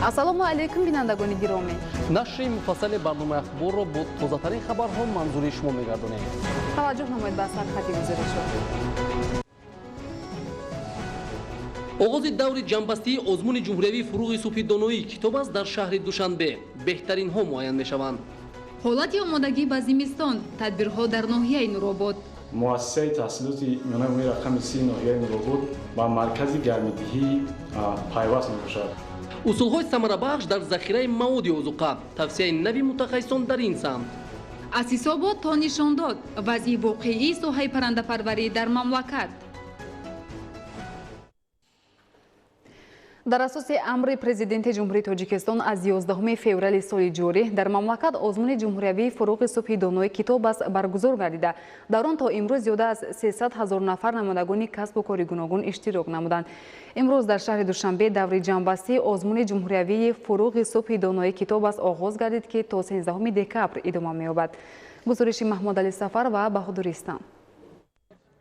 ассалому алайкум бинандагони гиромӣ. нашри муфассали барномаи ахборро бо тозатарин хабарҳо манзури шумо мегардонем. таваҷҷӯҳ намоед ба сархати гузоришҳо. оғози даври ҷанбастии озмуни ҷумҳуриявии фуруғи субҳи доноӣ китоб аст дар шаҳри Душанбе. беҳтаринҳо муайян мешаванд. ҳолати омодагӣ ба зимистон, тадбирҳо дар ноҳияи Нуробод. муассисаи таҳсилоти миёнаи умумии рақами 30 ноҳияи Нуробод ба маркази гармидиҳӣ пайваст мебошад. усулҳои самарабахш дар захираи маводи озуқа, тавсияи нави мутахассисон дар ин самт. аз ҳисобот то нишондод вазъи воқеии соҳаи паррандапарварӣ дар мамлакат. дар асоси амри президенти ҷумҳурии Тоҷикистон аз 11 феврали соли ҷорӣ дар мамлакат озмуни ҷумҳуриявии фуруғи субҳи доноӣ китоб аст баргузор гардида, дар он то имрӯз зиёда аз 300 000 нафар намудагони касбу кори гуногун иштирок намуданд. имрӯз дар шаҳри Душанбе даври ҷанбастии озмуни ҷумҳуриявии фуруғи субҳи доноӣ китоб аст оғоз гардид, ки то 13 декабр идома меёбад. гузориши Маҳмудали Сафар ва Баҳодуристон.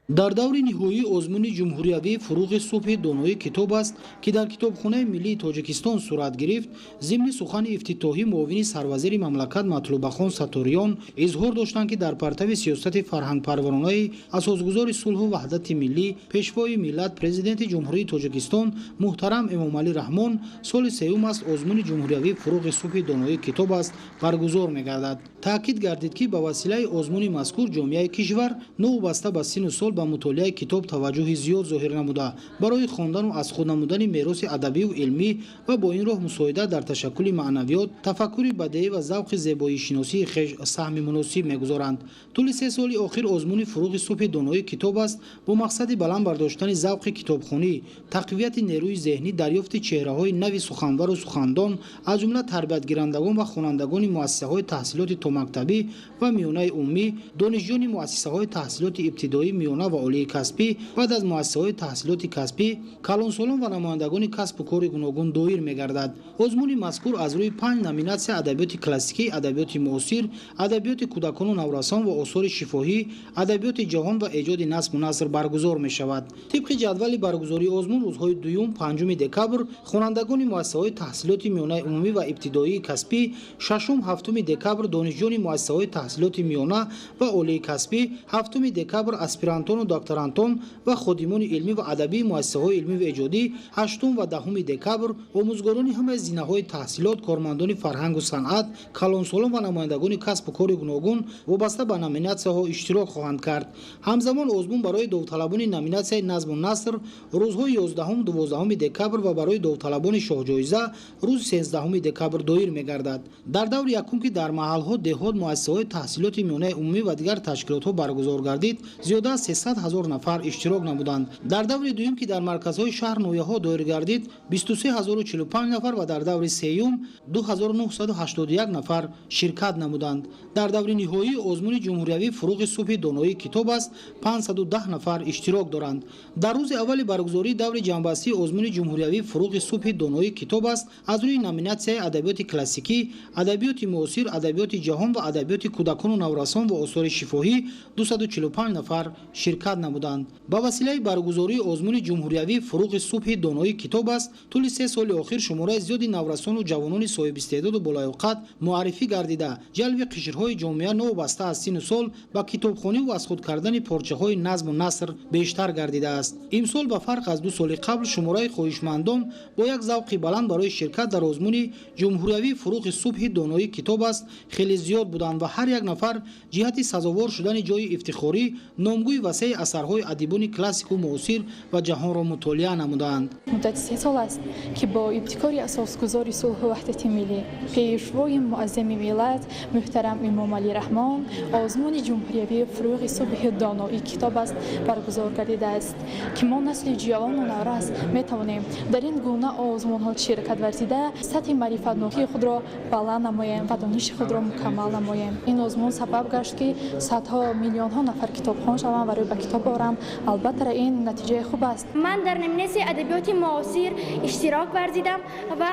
дар даври ниҳоии озмуни ҷумҳуриявии фуруғи субҳи доноӣ китоб аст, ки дар Китобхонаи Миллии Тоҷикистон сурат гирифт, зимни сухани ифтитоҳӣ муовини сарвазири мамлакат Матлубахон Саториён изҳор доштанд, ки дар партави сиёсати фарҳангпарваронаи асосгузори сулҳу ваҳдати миллӣ, пешвои миллат, президенти ҷумҳурии Тоҷикистон муҳтарам Эмомалӣ Раҳмон соли сеюм аст озмуни ҷумҳуриявии фуруғи субҳи доноӣ китоб аст баргузор мегардад. таъкид гардид, ки ба василаи озмуни мазкур ҷомеаи кишвар новобаста ба сину сол ба мутолиаи китоб таваҷҷӯҳи зиёд зоҳир намуда, барои хондану аз худ намудани мероси адабию илмӣ ва бо ин роҳ мусоида дар ташаккули маънавиёт, тафаккури бадеӣ ва завқи зебоишиносии хеш саҳми муносиб мегузоранд. тӯли 3 соли охир озмуни фуруғи субҳи доноӣ китоб аст бо мақсади баланд бардоштани завқи китобхонӣ, тақвияти нерӯи зеҳнӣ, дарёфти чеҳраҳои нави суханвару сухандон, аз ҷумла тарбиятгирандагон ва хонандагони муассисаҳои таҳсилоти томактабӣ ва миёнаи умумӣ, донишҷӯёни муассисаҳои таҳсилоти ибтидоӣ, миёна ва олии касбӣ, баъд аз муассисаҳои таҳсилоти касбӣ, калонсолон ва намояндагони касбу кори гуногун доир мегардад. озмуни мазкур аз рӯи 5 номинатсия адабиёти классикӣ, адабиёти муосир, адабиёти кӯдакону наврасон ва осори шифоҳӣ, адабиёти ҷаҳон ва эҷоди назму наср баргузор мешавад. тибқи ҷадвали баргузории озмун рӯзҳои 2, 5 декабр хонандагони муассисаҳои таҳсилоти миёнаи умумӣ ва ибтидоии касбӣ, 6, 7 декабр донишҷӯёни муассисаҳои таҳсилоти миёна ва олии касбӣ, 7 декабр аспирантону докторантон ва ходимони илмӣ ва адабии муассисаҳои илмӣ ва эҷодӣ, 8 ва 10 декабр омӯзгорони ҳамаи зинаҳои таҳсилот, кормандони фарҳангу санъат, калонсолон ва намояндагони касбу кори гуногун вобаста ба номинатсияҳо иштирок хоҳанд кард. ҳамзамон озмун барои довталабони номинатсияи назму наср рӯзҳои 11, 12 декабр ва барои довталабони шоҳҷоиза рӯзи 13 декабр доир мегардад. дар даври якум, ки дар маҳалҳо, деҳот, муассисаҳои таҳсилоти миёнаи умумӣ ва дигар ташкилотҳо баргузор гардид, зиёда аз 300 000 нафар иштирок намуданд. дар даври дуюм, ки дар марказҳои шаҳр ноҳияҳо доир гардид, 23 045 нафар ва дар даври сеюм 2981 нафар ширкат намуданд. дар даври ниҳоии озмуни ҷумҳуриявии фуруғи субҳи доноӣ китоб аст 510 нафар иштирок доранд. дар рӯзи аввали баргузории даври ҷанбастии озмуни ҷумҳуриявии фуруғи субҳи доноӣ китоб аст аз рӯи номинатсияи адабиёти классикӣ, адабиёти муосир, адабиёти ҷаҳон ва адабиёти кӯдакону наврасон ва осори шифоҳӣ 245 нафар ширкат намуданд. ба василаи баргузории озмуни ҷумҳуриявии фуруғи субҳи доноӣ китоб аст тӯли 3 соли охир шумораи зиёди наврасону ҷавонони соҳибистеъдоду болоиққат муаррифӣ гардида, ҷалби қишрҳои ҷомеа новобаста аз сину сол ба китобхонӣ ва аз худ кардани порчаҳои назму наср бештар гардидааст. имсол ба фарқ аз 2 соли қабл шумораи хоҳишмандон бо як завқи баланд барои ширкат дар озмуни ҷумҳуриявии фуруғи субҳи доноӣ китоб аст хеле зиёд буданд ва ҳар як нафар ҷиҳати сазовор шудани ҷои ифтихорӣ номгӯи васеъи асарҳои адибони классику муосир ва ҷаҳонро мутолиа намуданд. муддати 3 сол аст ки бо ибтикори асосгузори сулҳу ваҳдати миллӣ, пешвои муаззами миллат муҳтарам Эмомалӣ Раҳмон озмуни ҷумҳуриявии фуруғи субҳи доноӣ китоб аст баргузор гардидааст, ки мо насли ҷавону наврас метавонем дар ин гуна озмунҳо ширкат варзида сатҳи маърифатнокии худро баланд намоем ва дониши худро мукаммал намоем. ин озмун сабаб гашт, ки садҳо миллионҳо нафар китобхон шаванд ва به کتاب آورم البته این نتیجه خوب است. من در نمینه ادبیات معاصر اشتراک ورزیدم و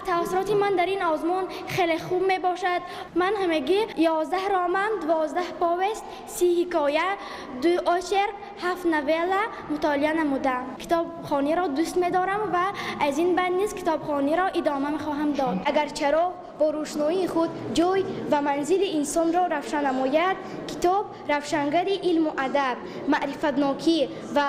تاثیرات من در این آزمون خیلی خوب می باشد. من همگی 11 رمان، 12 پاوست، 30 حکایه، 2 آشر، 7 نویلا مطالعه نمودم. کتابخوانی را دوست می دارم و از این بند نیز کتابخوانی را ادامه می خواهم داد. اگر چرا با روشنایی خود جای و منزل انسان را روشن نماید، کتاب روشنگر علم و ادب، معرفتناکی و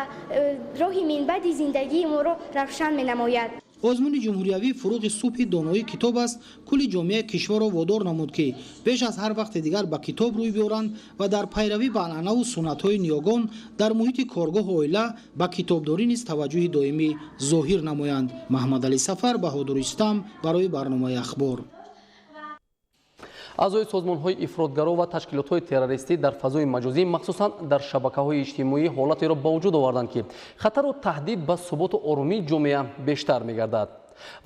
راه منبع زندگی ما را روشن می نماید. آزمون جمهوریوی فروغ صبح دانایی کتاب است کل جامعه کشور را وادار نمود که بیش از هر وقت دیگر به کتاب روی بیارند و در پیروی به عنعنه و سنت‌های نیاگان در محیط کارگاه و عائله به کتابداری نیز توجه دائمی ظاهر نمایند. محمد علی سفر، بهادر رستم، برای برنامه اخبار. اعضای سازمان‌های افراطگرا و تشکیلات‌های تروریستی در فضای مجازی مخصوصاً در شبکه‌های اجتماعی حالتی را به وجود آوردند که خطر و تهدید به ثبات و آرامی جامعه بیشتر می‌گردد.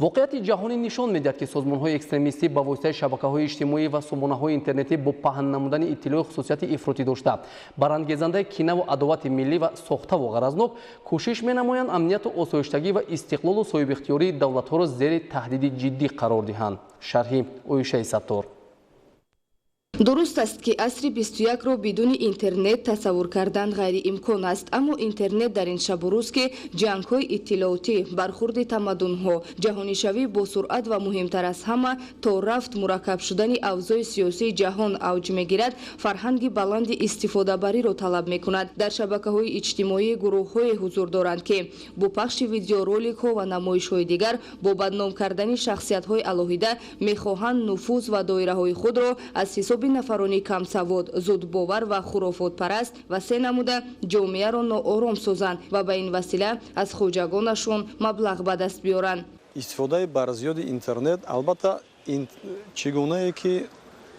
واقعیت جهانی نشان می‌دهد که سازمان‌های اکستریمیستی با واسطه شبکه‌های اجتماعی و سامانه‌های اینترنتی با پهن نمودن اطلاع خصوصیت افراطی داشته برانگیزنده کینه و عداوت ملی و ساخته و غرضناک کوشش می‌نمایند امنیت و آسایشتگی و استقلال و صاحب اختیاری دولت‌ها را زیر تهدید جدی قرار دهند. شرح اویشه ستار. дуруст аст ки асри 21-ро бидуни интернет тасаввур кардан ғайриимкон аст, аммо интернет дар ин шабу рӯз ки ҷангҳои иттилоотӣ, бархурди тамаддунҳо, ҷаҳонишавӣ бо суръат ва муҳимтар аз ҳама то рафт мураккаб шудани авзои сиёсии ҷаҳон авҷ мегирад, фарҳанги баланди истифодабариро талаб мекунад. дар шабакаҳои иҷтимоӣ гурӯҳҳое ҳузур доранд ки бо пахши видеороликҳо ва намоишҳои дигар бо бадном кардани шахсиятҳои алоҳида мехоҳанд нуфуз ва доираҳои худро аз ҳисоби нафарони камсавод, зудбовар ва хурофотпараст ва се намуда ҷомеаро ноором созанд ва ба ин васила аз хоҷагонашон маблағ ба даст биёранд. истифодаи барзиёди интернет албатта чигунае ки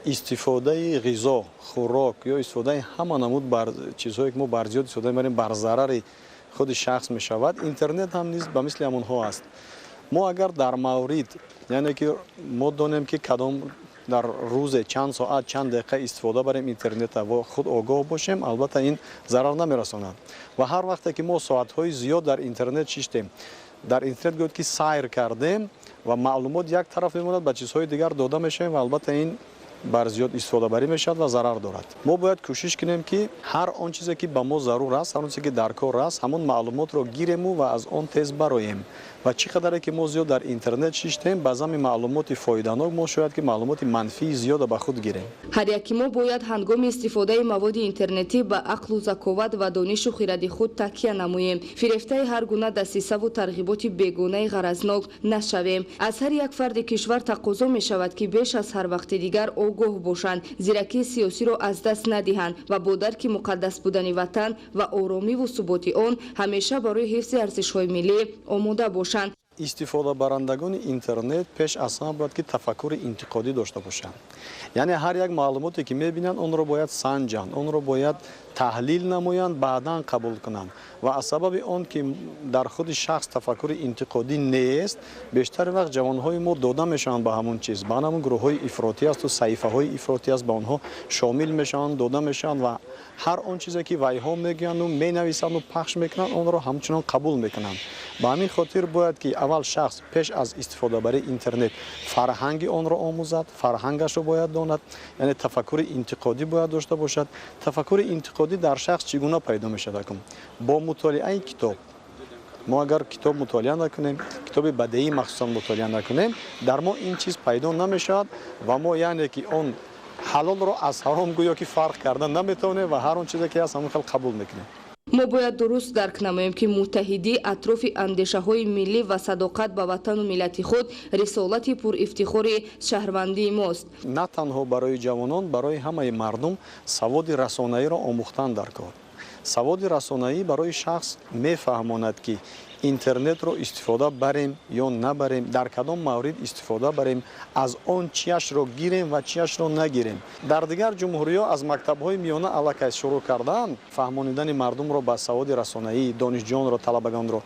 истифодаи ғизо, хӯрок ё истифодаи ҳама намуд чизҳое ки мо барзиёд истифода мебарем бар зарари худи шахс мешавад, интернет ҳам низ ба мисли ҳамонҳо аст. мо агар дар маврид яъне ки мо донем ки кадом дар рӯзе чанд соат чанд дақиқа истифода барем интернета ва худ огоҳ бошем, албатта ин зарар намерасонад. ва ҳар вақте ки мо соатҳои зиёд дар интернет шиштем, дар интернет гӯед ки сайр кардем ва маълумот як тараф мемонад, ба чизҳои дигар дода мешавем ва албатта ин бар зиёд истифодабарӣ мешавад ва зарар дорад. мо бояд кӯшиш кунем ки ҳар он чизе ки ба мо зарур аст, ҳар он чизе ки дар кор аст, ҳамон маълумотро гирему ва аз он тез бароем. ва чӣ қадаре ки мо зиёд дар интернет шиштем, ба зами маълумоти фоиданок мо шояд ки маълумоти манфии зиёда ба худ гирем. ҳар яки мо бояд ҳангоми истифодаи маводи интернетӣ ба ақлу заковат ва донишу хиради худ такя намоем. фирефтаи ҳар гуна дастисаву тарғиботи бегунаи ғаразнок нашавем. аз ҳар як фарди кишвар тақозо мешавад ки беш аз ҳар вақти дигар огоҳ бошанд, зиракии сиёсиро аз даст надиҳанд ва бо дарки муқаддас будани ватан ва оромиву суботи он ҳамеша барои ҳифзи арзишҳои миллӣ омода бошанд. истифодабарандагони интернет пеш аз ҳама бояд ки тафаккури интиқодӣ дошта бошанд. яъне ҳар як маълумоте ки мебинанд онро бояд санҷанд, онро бояд таҳлил намоянд, баъдан қабул кунанд. ва аз сабаби он ки дар худи шахс тафаккури интиқодӣ нест, бештари вақт ҷавонҳои мо дода мешаванд ба ҳамон чиз, ба ҳамон гурӯҳҳои ифротӣ асту саҳифаҳои ифротӣ аст, ба онҳо шомил мешаванд, дода мешаванд ва ҳар он чизе ки вайҳо мегӯянду менависанду пахш мекунанд, онро ҳамчунон қабул мекунанд. ба ҳамин хотир бояд ки аввал шахс пеш аз истифодабарии интернет фарҳанги онро омӯзад, фарҳангашро бояд донад, яъне тафаккури интиқодӣ бояд дошта бошад. тафаккури интиқодӣ дар шахс чӣ гуна пайдо мешавад? бо мутолиаи китоб. мо агар китоб мутолиа накунем, китоби бадеӣ махсусан мутолиа накунем, дар мо ин чиз пайдо намешавад ва мо яъне ки он ҳалолро аз ҳаром гӯё ки фарқ кардан наметавонем ва ҳар он чизе ки ҳаст ҳамон хел қабул мекунем. мо бояд дуруст дарк намоем ки муттаҳидӣ атрофи андешаҳои миллӣ ва садоқат ба ватану миллати худ рисолати пурифтихори шаҳрвандии мост. на танҳо барои ҷавонон, барои ҳамаи мардум саводи расонаиро омӯхтан дар кор. саводи расонаӣ барои шахс мефаҳмонад ки интернетро истифода барем ё набарем, дар кадом маврид истифода барем, аз он чияшро гирем ва чияшро нагирем. дар дигар ҷумҳуриҳо аз мактабҳои миёна аллакай шурӯъ кардаанд фаҳмонидани мардумро ба саводи расонаӣ, донишҷӯёнро, талабагонро.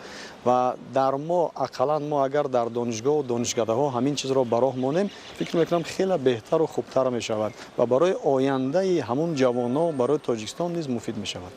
ва дар мо ақаллан мо агар дар донишгоҳу донишкадаҳо ҳамин чизро ба роҳ монем, фикр мекунам хеле беҳтару хубтар мешавад ва барои ояндаи ҳамон ҷавоно, барои Тоҷикистон низ муфид мешавад.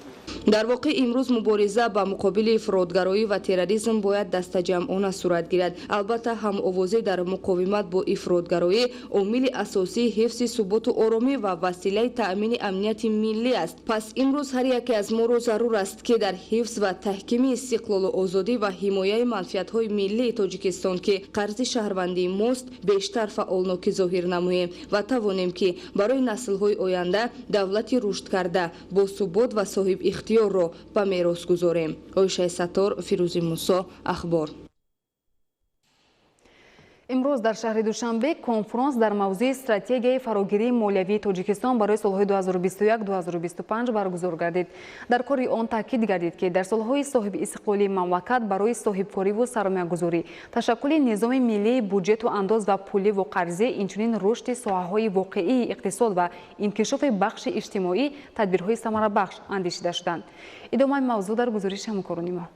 дар воқеъ имрӯз мубориза ба муқобили ифродгароӣ ва терроризм бояд дастаҷамъона сурат гирад. албатта ҳамовозӣ дар муқовимат бо ифродгароӣ омили асосии ҳифзи суботу оромӣ ва василаи таъмини амнияти миллӣ аст. пас имрӯз ҳар яке аз моро зарур аст ки дар ҳифз ва таҳкими истиқлолу озодӣ ва ҳимояи манфиатҳои миллии тоҷикистон ки қарзи шаҳрвандии мост бештар фаъолнокӣ зоҳир намоем ва тавонем ки барои наслҳои оянда давлати рушдкарда бо субот ва соҳиб ихтиёрро ба мерос гузорем. Ойшаи Саттор, Фирӯзи Мусо, Ахбор. имрӯз дар шаҳри Душанбе конфронс дар мавзӯи стратегияи фарогирии молиявии Тоҷикистон барои солҳои 2021-2025 баргузор гардид. Дар кори он таъкид гардид ки дар солҳои соҳибистиқлолии мамлакат барои соҳибкориву сармоягузорӣ, ташаккули низоми миллии буҷету андоз ва пуливу қарзӣ, инчунин рушди соҳаҳои воқеии иқтисод ва инкишофи бахши иҷтимоӣ тадбирҳои самарабахш андешида шуданд. идомаи мавзӯъ дар гузориши ҳамкорони мо.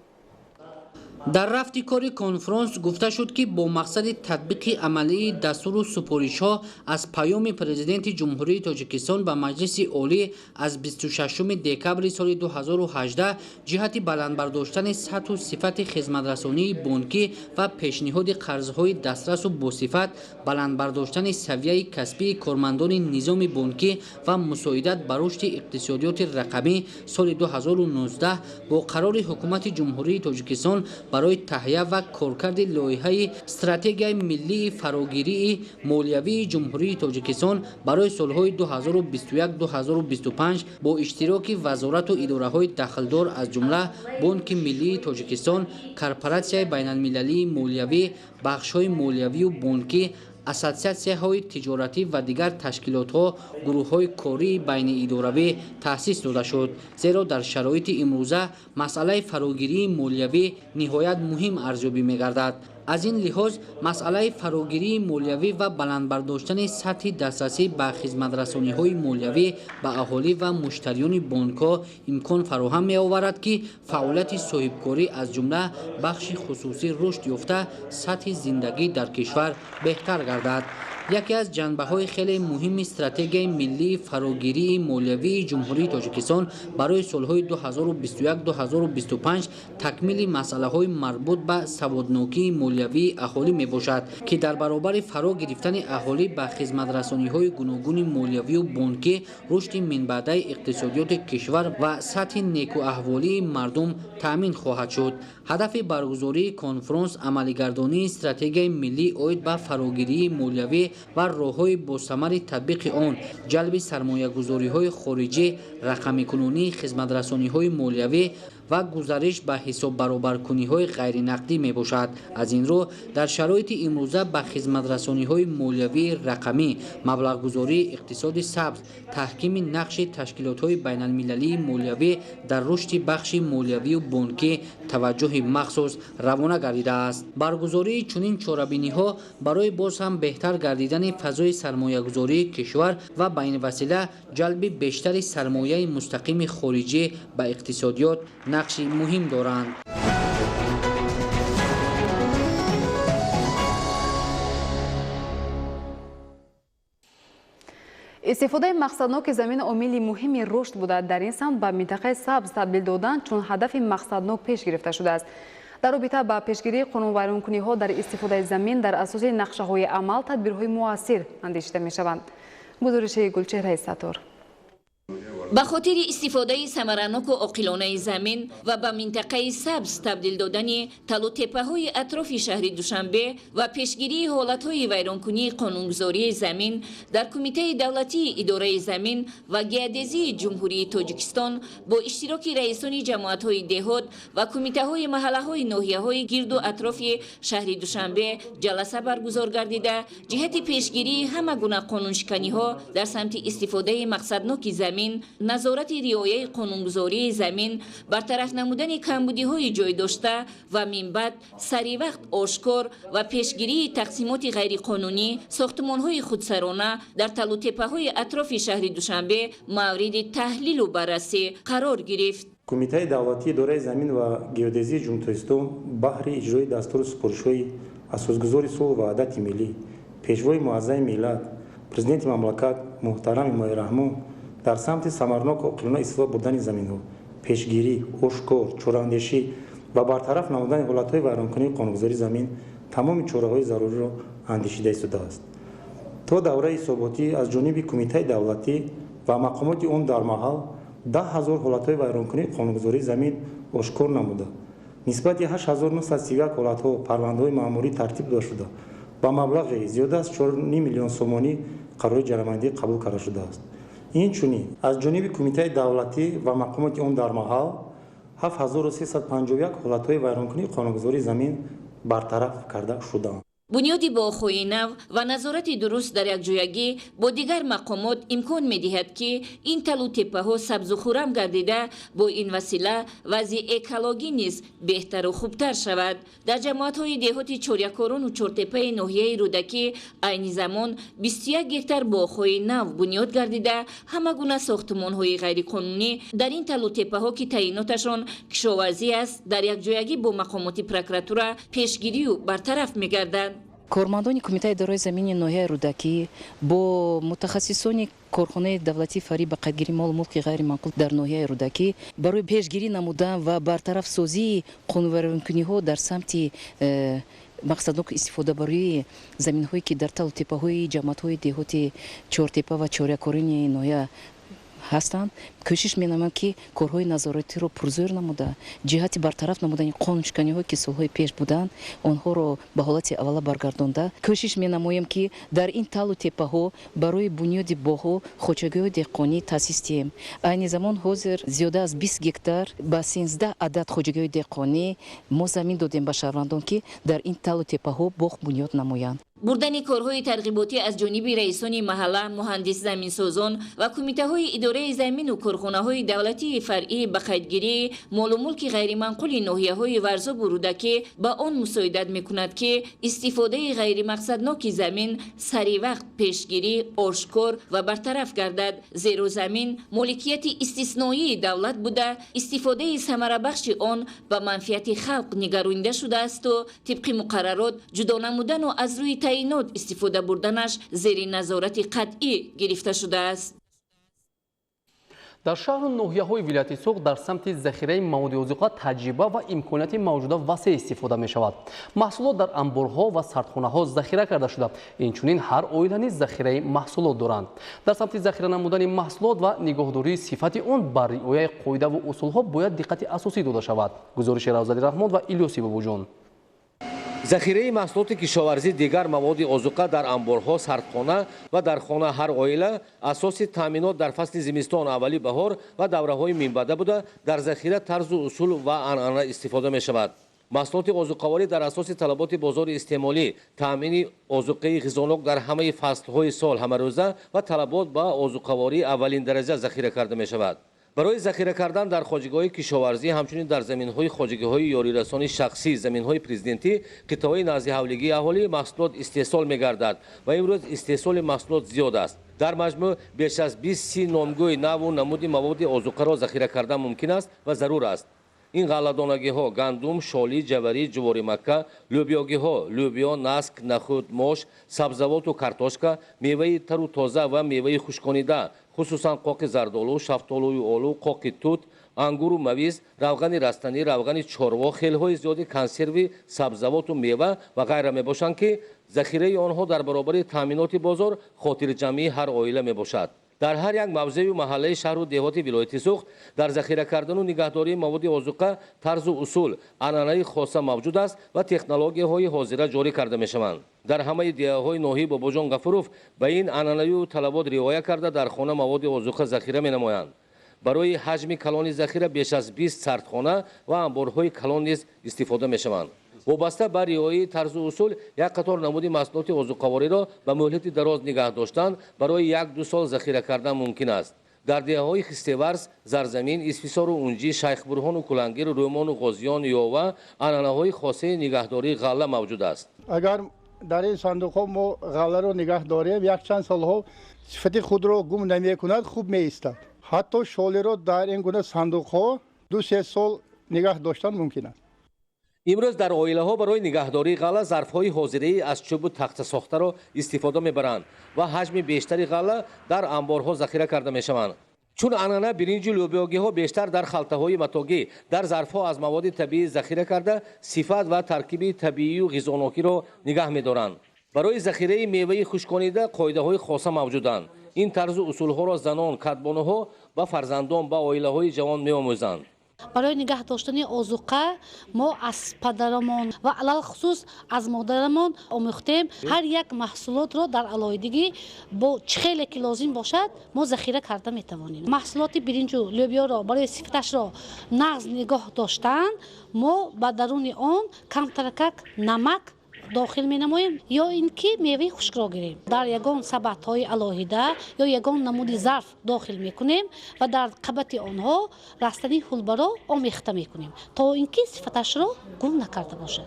дар рафти кори конфронс гуфта шуд ки бо мақсади татбиқи амалии дастуру супоришҳо аз паёми президенти ҷумҳурии Тоҷикистон ба Маҷлиси Олӣ аз 26 декабри соли 2018 ҷиҳати баландбардоштани сатҳу сифати хизматрасонии бонкӣ ва пешниҳоди қарзҳои дастрасу босифат, баландбардоштани савияи касбии кормандони низоми бонкӣ ва мусоидат ба рушди иқтисодиёти рақамӣ соли 2019 бо қарори ҳукумати ҷумҳурии Тоҷикистон барои таҳия ва коркарди лоиҳаи стратегияи миллии фарогирии молиявии ҷумҳурии Тоҷикистон барои солҳои 2021-2025 бо иштироки вазорату идораҳои дахлдор аз ҷумла Бонки Миллии Тоҷикистон, Корпоратсияи байналмилалии молиявӣ, бахшҳои молиявию бонкӣ, ассотсиатсияҳои тиҷоратӣ ва дигар ташкилотҳо, гурӯҳҳои кории байниидоравӣ таъсис дода шуд, зеро дар шароити имрӯза масъалаи фарогирии молиявӣ ниҳоят муҳим арзёбӣ мегардад. аз ин лиҳоз масъалаи фарогирии молиявӣ ва баландбардоштани сатҳи дастрасӣ ба хизматрасониҳои молиявӣ ба аҳолӣ ва муштариёни бонкҳо имкон фароҳам меоварад ки фаъолияти соҳибкорӣ аз ҷумла бахши хусусӣ рушд ёфта сатҳи зиндагӣ дар кишвар беҳтар гардад. яке аз ҷанбаҳои хеле муҳими стратегияи миллии фарогирии молиявии ҷумҳурии Тоҷикистон барои солҳои 2021-2025 такмили масъалаҳои марбут ба саводнокии молиявии аҳолӣ мебошад, ки дар баробари фаро гирифтани аҳолӣ ба хизматрасониҳои гуногуни молиявию бонкӣ, рушди минбаъдаи иқтисодиёти кишвар ва сатҳи некуаҳволии мардум таъмин хоҳад шуд. ҳадафи баргузории конфронс амалигардонии стратегияи миллӣ оид ба фарогирии молиявӣ ва роҳҳои босамари татбиқи он, ҷалби сармоягузориҳои хориҷӣ, рақамикунонии хизматрасониҳои молиявӣ ва гузариш ба ҳисоббаробаркуниҳои ғайринақдӣ мебошад. аз ин рӯ дар шароити имрӯза ба хизматрасониҳои молиявии рақамӣ, маблағгузории иқтисоди сабз, таҳкими нақши ташкилотҳои байналмилалии молиявӣ дар рушди бахши молиявию бонкӣ таваҷҷӯҳи махсус равона гардидааст. баргузории чунин чорабиниҳо барои боз ҳам беҳтар гардидани фазои сармоягузории кишвар ва ба ин васила ҷалби бештари сармояи мустақими хориҷӣ ба иқтисодиёт нақши муҳим доранд. истифодаи мақсадноки замин омили муҳими рушд буда. дар ин самт ба минтақаи сабз табдил додан чун ҳадафи мақсаднок пеш гирифта шудааст. дар робита ба пешгирии қонунвайронкуниҳо дар истифодаи замин дар асоси нақшаҳои амал тадбирҳои муассир андешида мешаванд. гузориши Гулчеҳраи Саттор. ба хотири истифодаи самараноку оқилонаи замин ва ба минтақаи сабз табдил додани талутеппаҳои атрофи шаҳри Душанбе ва пешгирии ҳолатҳои вайронкунии қонунгузории замин дар Кумитаи давлатии идораи замин ва геодезии ҷумҳурии Тоҷикистон бо иштироки раисони ҷамоатҳои деҳот ва кумитаҳои маҳаллаҳои ноҳияҳои гирду атрофи шаҳри Душанбе ҷаласа баргузор гардида ҷиҳати пешгирии ҳама гуна қонуншиканиҳо дар самти истифодаи мақсадноки замин, назорати риояи қонунгузории замин, бартараф намудани камбудиҳои ҷойдошта ва минбаъд саривақт ошкор ва пешгирии тақсимоти ғайриқонунӣ сохтумонҳои худсарона дар талутеппаҳои атрофи шаҳри Душанбе мавриди таҳлилу баррасӣ қарор гирифт. Кумитаи давлатии идораи замин ва геодезии ҷумҳурии Тоҷикистон баҳри иҷрои дастури супоришҳои асосгузори сулҳ ва ваҳдати миллӣ, пешвои муаззами миллат, президенти мамлакат муҳтарам Эмомали Раҳмон дар самти самаранок оқилона истифода бурдани заминҳо пешгирӣ ошкор чорандешӣ ва бартараф намудани ҳолатҳои вайронкунии қонунгузории замин тамоми чораҳои заруриро андешида истодааст. то давраи ҳисоботӣ аз ҷониби кумитаи давлатӣ ва мақомоти он дар маҳал 10 000 ҳолатҳои вайронкунии қонунгузории замин ошкор намуда нисбати 8931 ҳолатҳо парвандаҳои маъмурӣ тартиб дода шуда ба маблағи зиёда аз 4.5 миллион сомонӣ қарори ҷаримаи қабул карда шудааст. инчунин аз ҷониби кумитаи давлатӣ ва мақомоти он дар маҳал 7351 ҳолатҳои вайронкунии қонунгузории замин бартараф карда шудаанд. бунёди бо охои нав ва назорати дуруст дар якҷоягӣ бо дигар мақомот имкон медиҳад ки ин талу теппаҳо сабзу хӯрам гардида бо ин васила вазъи экологӣ низ беҳтару хубтар шавад. дар ҷамоатҳои деҳоти чорякорону чортеппаи ноҳияи рӯдакӣ айни замон 21 гектар бо охои нав бунёд гардида ҳама гуна сохтмонҳои ғайриқонунӣ дар ин талу теппаҳо ки таъиноташон кишоварзӣ аст дар якҷоягӣ бо мақомоти прокуратура пешгирию бартараф мегардад. кормандони кумитаи идораи замини ноҳияи рӯдакӣ бо мутахассисони корхонаи давлатии фарӣ ба қайдгирии молу мулки ғайримаъқул дар ноҳияи рӯдакӣ барои пешгирӣ намудан ва бартарафсозии қонунвайронкуниҳо дар самти мақсаднок истифодабарии заминҳое ки дар талу теппаҳои ҷамоатҳои деҳоти чортеппа ва чорякорини ноҳия ҳастанд кӯшиш менамоям ки корҳои назоратиро пурзӯр намуда ҷиҳати бартараф намудани қонуншиканиҳое ки солҳои пеш буданд онҳоро ба ҳолати аввала баргардонда кӯшиш менамоем ки дар ин талу теппаҳо барои бунёди боғҳо хочагиҳои деҳқонӣ таъсис диҳем. айни замон ҳозир зиёда аз 20 гектар ба 13 адад хоҷагиҳои деҳқонӣ мо замин додем ба шаҳрвандон ки дар ин талу теппаҳо боғ бунёд намоянд. бурдани корҳои тарғиботӣ аз ҷониби раисони маҳалла муҳандис заминсозон ва кумитаҳои идораи замину корхонаҳои давлатии фаръӣ ба қайдгирии молу мулки ғайриманқули ноҳияҳои варзобу рӯдакӣ ба он мусоидат мекунад ки истифодаи ғайримақсадноки замин саривақт пешгирӣ ошкор ва бартараф гардад зеро замин моликияти истисноии давлат буда истифодаи самарабахши он ба манфиати халқ нигаронида шудаасту тибқи муқаррарот ҷудо намудану аз рӯи таъинот истифода бурданаш зери назорати қатъӣ гирифта шудааст. дар шаҳру ноҳияҳои вилояти суғ дар самти захираи маводи озуқа таҷриба ва имконияти мавҷуда васеъ истифода мешавад. маҳсулот дар амборҳо ва сардхонаҳо захира карда шуда инчунин ҳар оила низ захираи маҳсулот доранд. дар самти захира намудани маҳсулот ва нигоҳдории сифати он ба риояи қоидаву усулҳо бояд диққати асосӣ дода шавад. гузориши равзали раҳмон ва илёси бобоҷон. захираи маҳсулоти кишоварзӣ дигар маводи озуқа дар амборҳо сардхона ва дар хона ҳар оила асоси таъминот дар фасли зимистон аввали баҳор ва давраҳои минбаъда буда дар захира тарзу усул ва анъана истифода мешавад. маҳсулоти озуқаворӣ дар асоси талаботи бозори истеъмолӣ таъмини озуқаи ғизонок дар ҳамаи фаслҳои сол ҳамарӯза ва талабот ба озуқавории аввалин дараҷа захира карда мешавад. барои захира кардан дар хоҷагиҳои кишоварзӣ ҳамчунин дар заминҳои хоҷагиҳои ёрирасони шахсӣ заминҳои президентӣ қитъаҳои назди ҳавлигии аҳолӣ маҳсулот истеҳсол мегардад ва имрӯз истеҳсоли маҳсулот зиёд аст. дар маҷмӯъ беш аз 20 номгӯи наву намуди маводи озуқаро захира кардан мумкин аст ва зарур аст. ин ғалладонагиҳо гандум шолӣ ҷаварӣ ҷувори макка лӯбиёгиҳо лӯбиё наск нахӯд мош сабзавоту картошка меваи тару тоза ва меваи хушконида хусусан қоқи зардолу шафтолуи олу қоқи тут ангуру мавиз равғани растанӣ равғани чорво хелҳои зиёди консерви сабзавоту мева ва ғайра мебошанд ки захираи онҳо дар баробари таъминоти бозор хотирҷамъии ҳар оила мебошад. дар ҳар як мавзеъу маҳаллаи шаҳру деҳоти вилояти суғ дар захира кардану нигаҳдории маводи озуқа тарзу усул анъанаи хоса мавҷуд аст ва технологияҳои ҳозира ҷорӣ карда мешаванд. дар ҳамаи деҳаҳои ноҳии бобоҷон гафуров ба ин анъанаю талабот риоя карда дар хона маводи озуқа захира менамоянд. барои ҳаҷми калони захира беш аз 20 сардхона ва амборҳои калон низ истифода мешаванд. вобаста ба риояи тарзу усул як қатор намуди маҳсулоти озуқавориро ба муҳлати дароз нигоҳ доштан барои 1-2 сол захира кардан мумкин аст. дар деҳаҳои хистеварз зарзамин исфисору унҷи шайхбурҳону кулангир рӯмону ғозиён ёва анъанаҳои хосаи нигаҳдории ғалла мавҷуд аст. агар дар ин сандуқҳо мо ғалларо нигоҳ дорем якчанд солҳо сифати худро гум намекунад хуб меистад. ҳатто шолиро дар ин гуна сандуқҳо 2-3 сол нигоҳ доштан мумкин аст. имрӯз дар оилаҳо барои нигаҳдории ғалла зарфҳои ҳозирии аз чӯбу тахтасохтаро истифода мебаранд ва ҳаҷми бештари ғалла дар амборҳо захира карда мешаванд. چون انانه برنج لوبیاگی ها بیشتر در خلطه های متاگی در ظرف ها از مواد طبیعی ذخیره کرده صفت و ترکیب طبیعی و غذانوکی را نگه می‌دارند. برای ذخیره میوه خشک‌کننده قاعده های خاصه موجودند. این طرز اصول ها را زنان کدبانها با فرزندان با عائله های جوان می‌آموزند. برای نگه داشتن آذوقه ما از پدرمان و علل خصوص از مادرمان آموختیم هر یک محصولات را در علیحدگی با چه که لازم باشد ما ذخیره کرده میتوانیم. محصولات برنج و لوبیا را برای صفتش را نغز نگاه داشتن ما با درون آن کم ترکک نمک داخل می نماییم یا اینکه میوه خشک را گیریم در یگان سبد های علیحده یا یگان نمود ظرف داخل می کنیم و در قبط آنها رستنی حلبه را آمیخته می کنیم تا اینکه صفتش را گم نکرده باشد.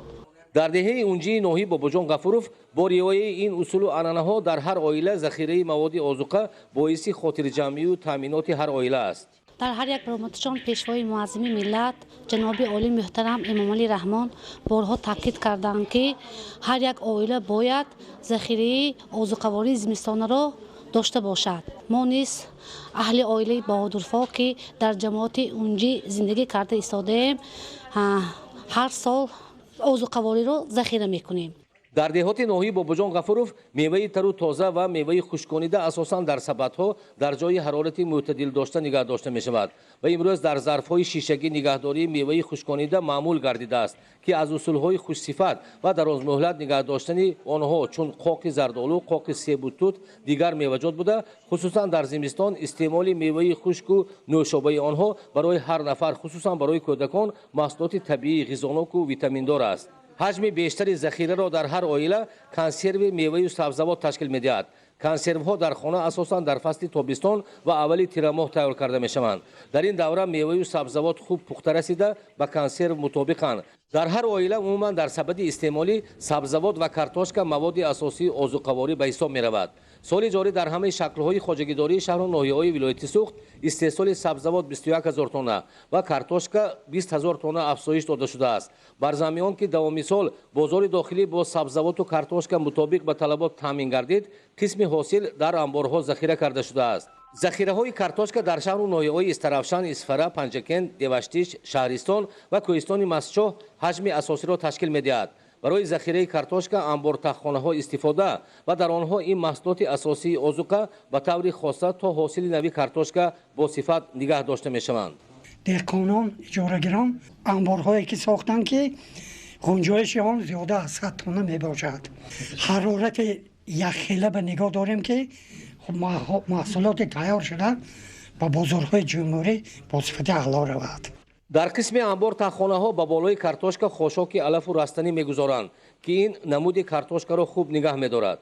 در دهه اونجی نوحی باباجان غفوروف با رعایت این اصول و عنعنه ها در هر عائله ذخیره مواد آذوقه باعث خاطر جمعی و تامینات هر عائله است. در هر یک برآمدشان پیشوای معظم ملت جناب عالی محترم امام علی رحمان بارها تاکید کردند که هر یک عائله باید ذخیره آذوقه‌واری زمستانه را داشته باشد. ما نیز اهل عائله بهادرفا که در جماعت اونجی زندگی کرده ایستادیم هر سال آذوقه‌واری را ذخیره میکنیم. در دهات نوحی باباجان غفوروف میوه تر و تازه و میوه خشک‌کننده اساساً در سبدها در جای حرارت معتدل داشته نگه داشته می شود و امروز در ظرف‌های شیشگی نگهداری میوه خشک‌کننده معمول گردیده است که از اصول‌های خوش صفت و دراز مهلت نگه داشتن آنها چون قاق زردآلو، قاق سیب و توت دیگر میوه‌جات بوده خصوصاً در زمستان استعمال میوه خشک و نوشابه آنها برای هر نفر خصوصاً برای کودکان محصولات طبیعی غذانوک و ویتامین دار است. حجم بیشتری ذخیره را در هر عائله کنسرو میوه و سبزیجات تشکیل می‌دهد. کنسروها در خانه اساساً در فصل تابستان و اولی تیر ماه تیار کرده می‌شوند. در این دوره میوه و سبزیجات خوب پخته رسیده به کنسرو مطابقند. در هر عائله عموماً در سبد استعمالی سبزیجات و کارتوشکا مواد اساسی آذوقه‌واری به حساب می‌رود. سال جاری در همه شکل‌های خواجگیداری شهر و ناحیه‌های ولایت سوخت استحصال سبزیجات 21000 تن و کارتوشکا 20000 تن افزایش داده شده است. بر زمین که دوامی سال بازار داخلی با سبزیجات و کارتوشکا مطابق به طلبات تامین گردید قسم حاصل در انبارها ذخیره کرده شده است. ذخیره‌های کارتوشکا در شهر و ناحیه‌های استرافشان، اسفره، پنجکند، دیوشتیش، شهرستان و کوهستان مسچو حجم اساسی را تشکیل می‌دهد. برای ذخیره کارتوشکا انبار تخم‌خانه‌ها استفاده و در آنها این محصولات اساسی آذوقه به طور خاصه تا حاصل نوی کارتوشکا با صفت نگه داشته می‌شوند. دهقانان، اجاره‌گران انبارهایی که ساختند که گنجایش آن زیاده از 100 تن میباشد. حرارت یخخیله به نگاه داریم که محصولات تیار شده با بازارهای جمهوری با صفت اعلی رود. در قسم انبار تخم‌خانه‌ها با بالای کارتوشکا خاشاک علف و رستنی می‌گذارند که این نمود کارتوشکا را خوب نگه می‌دارد.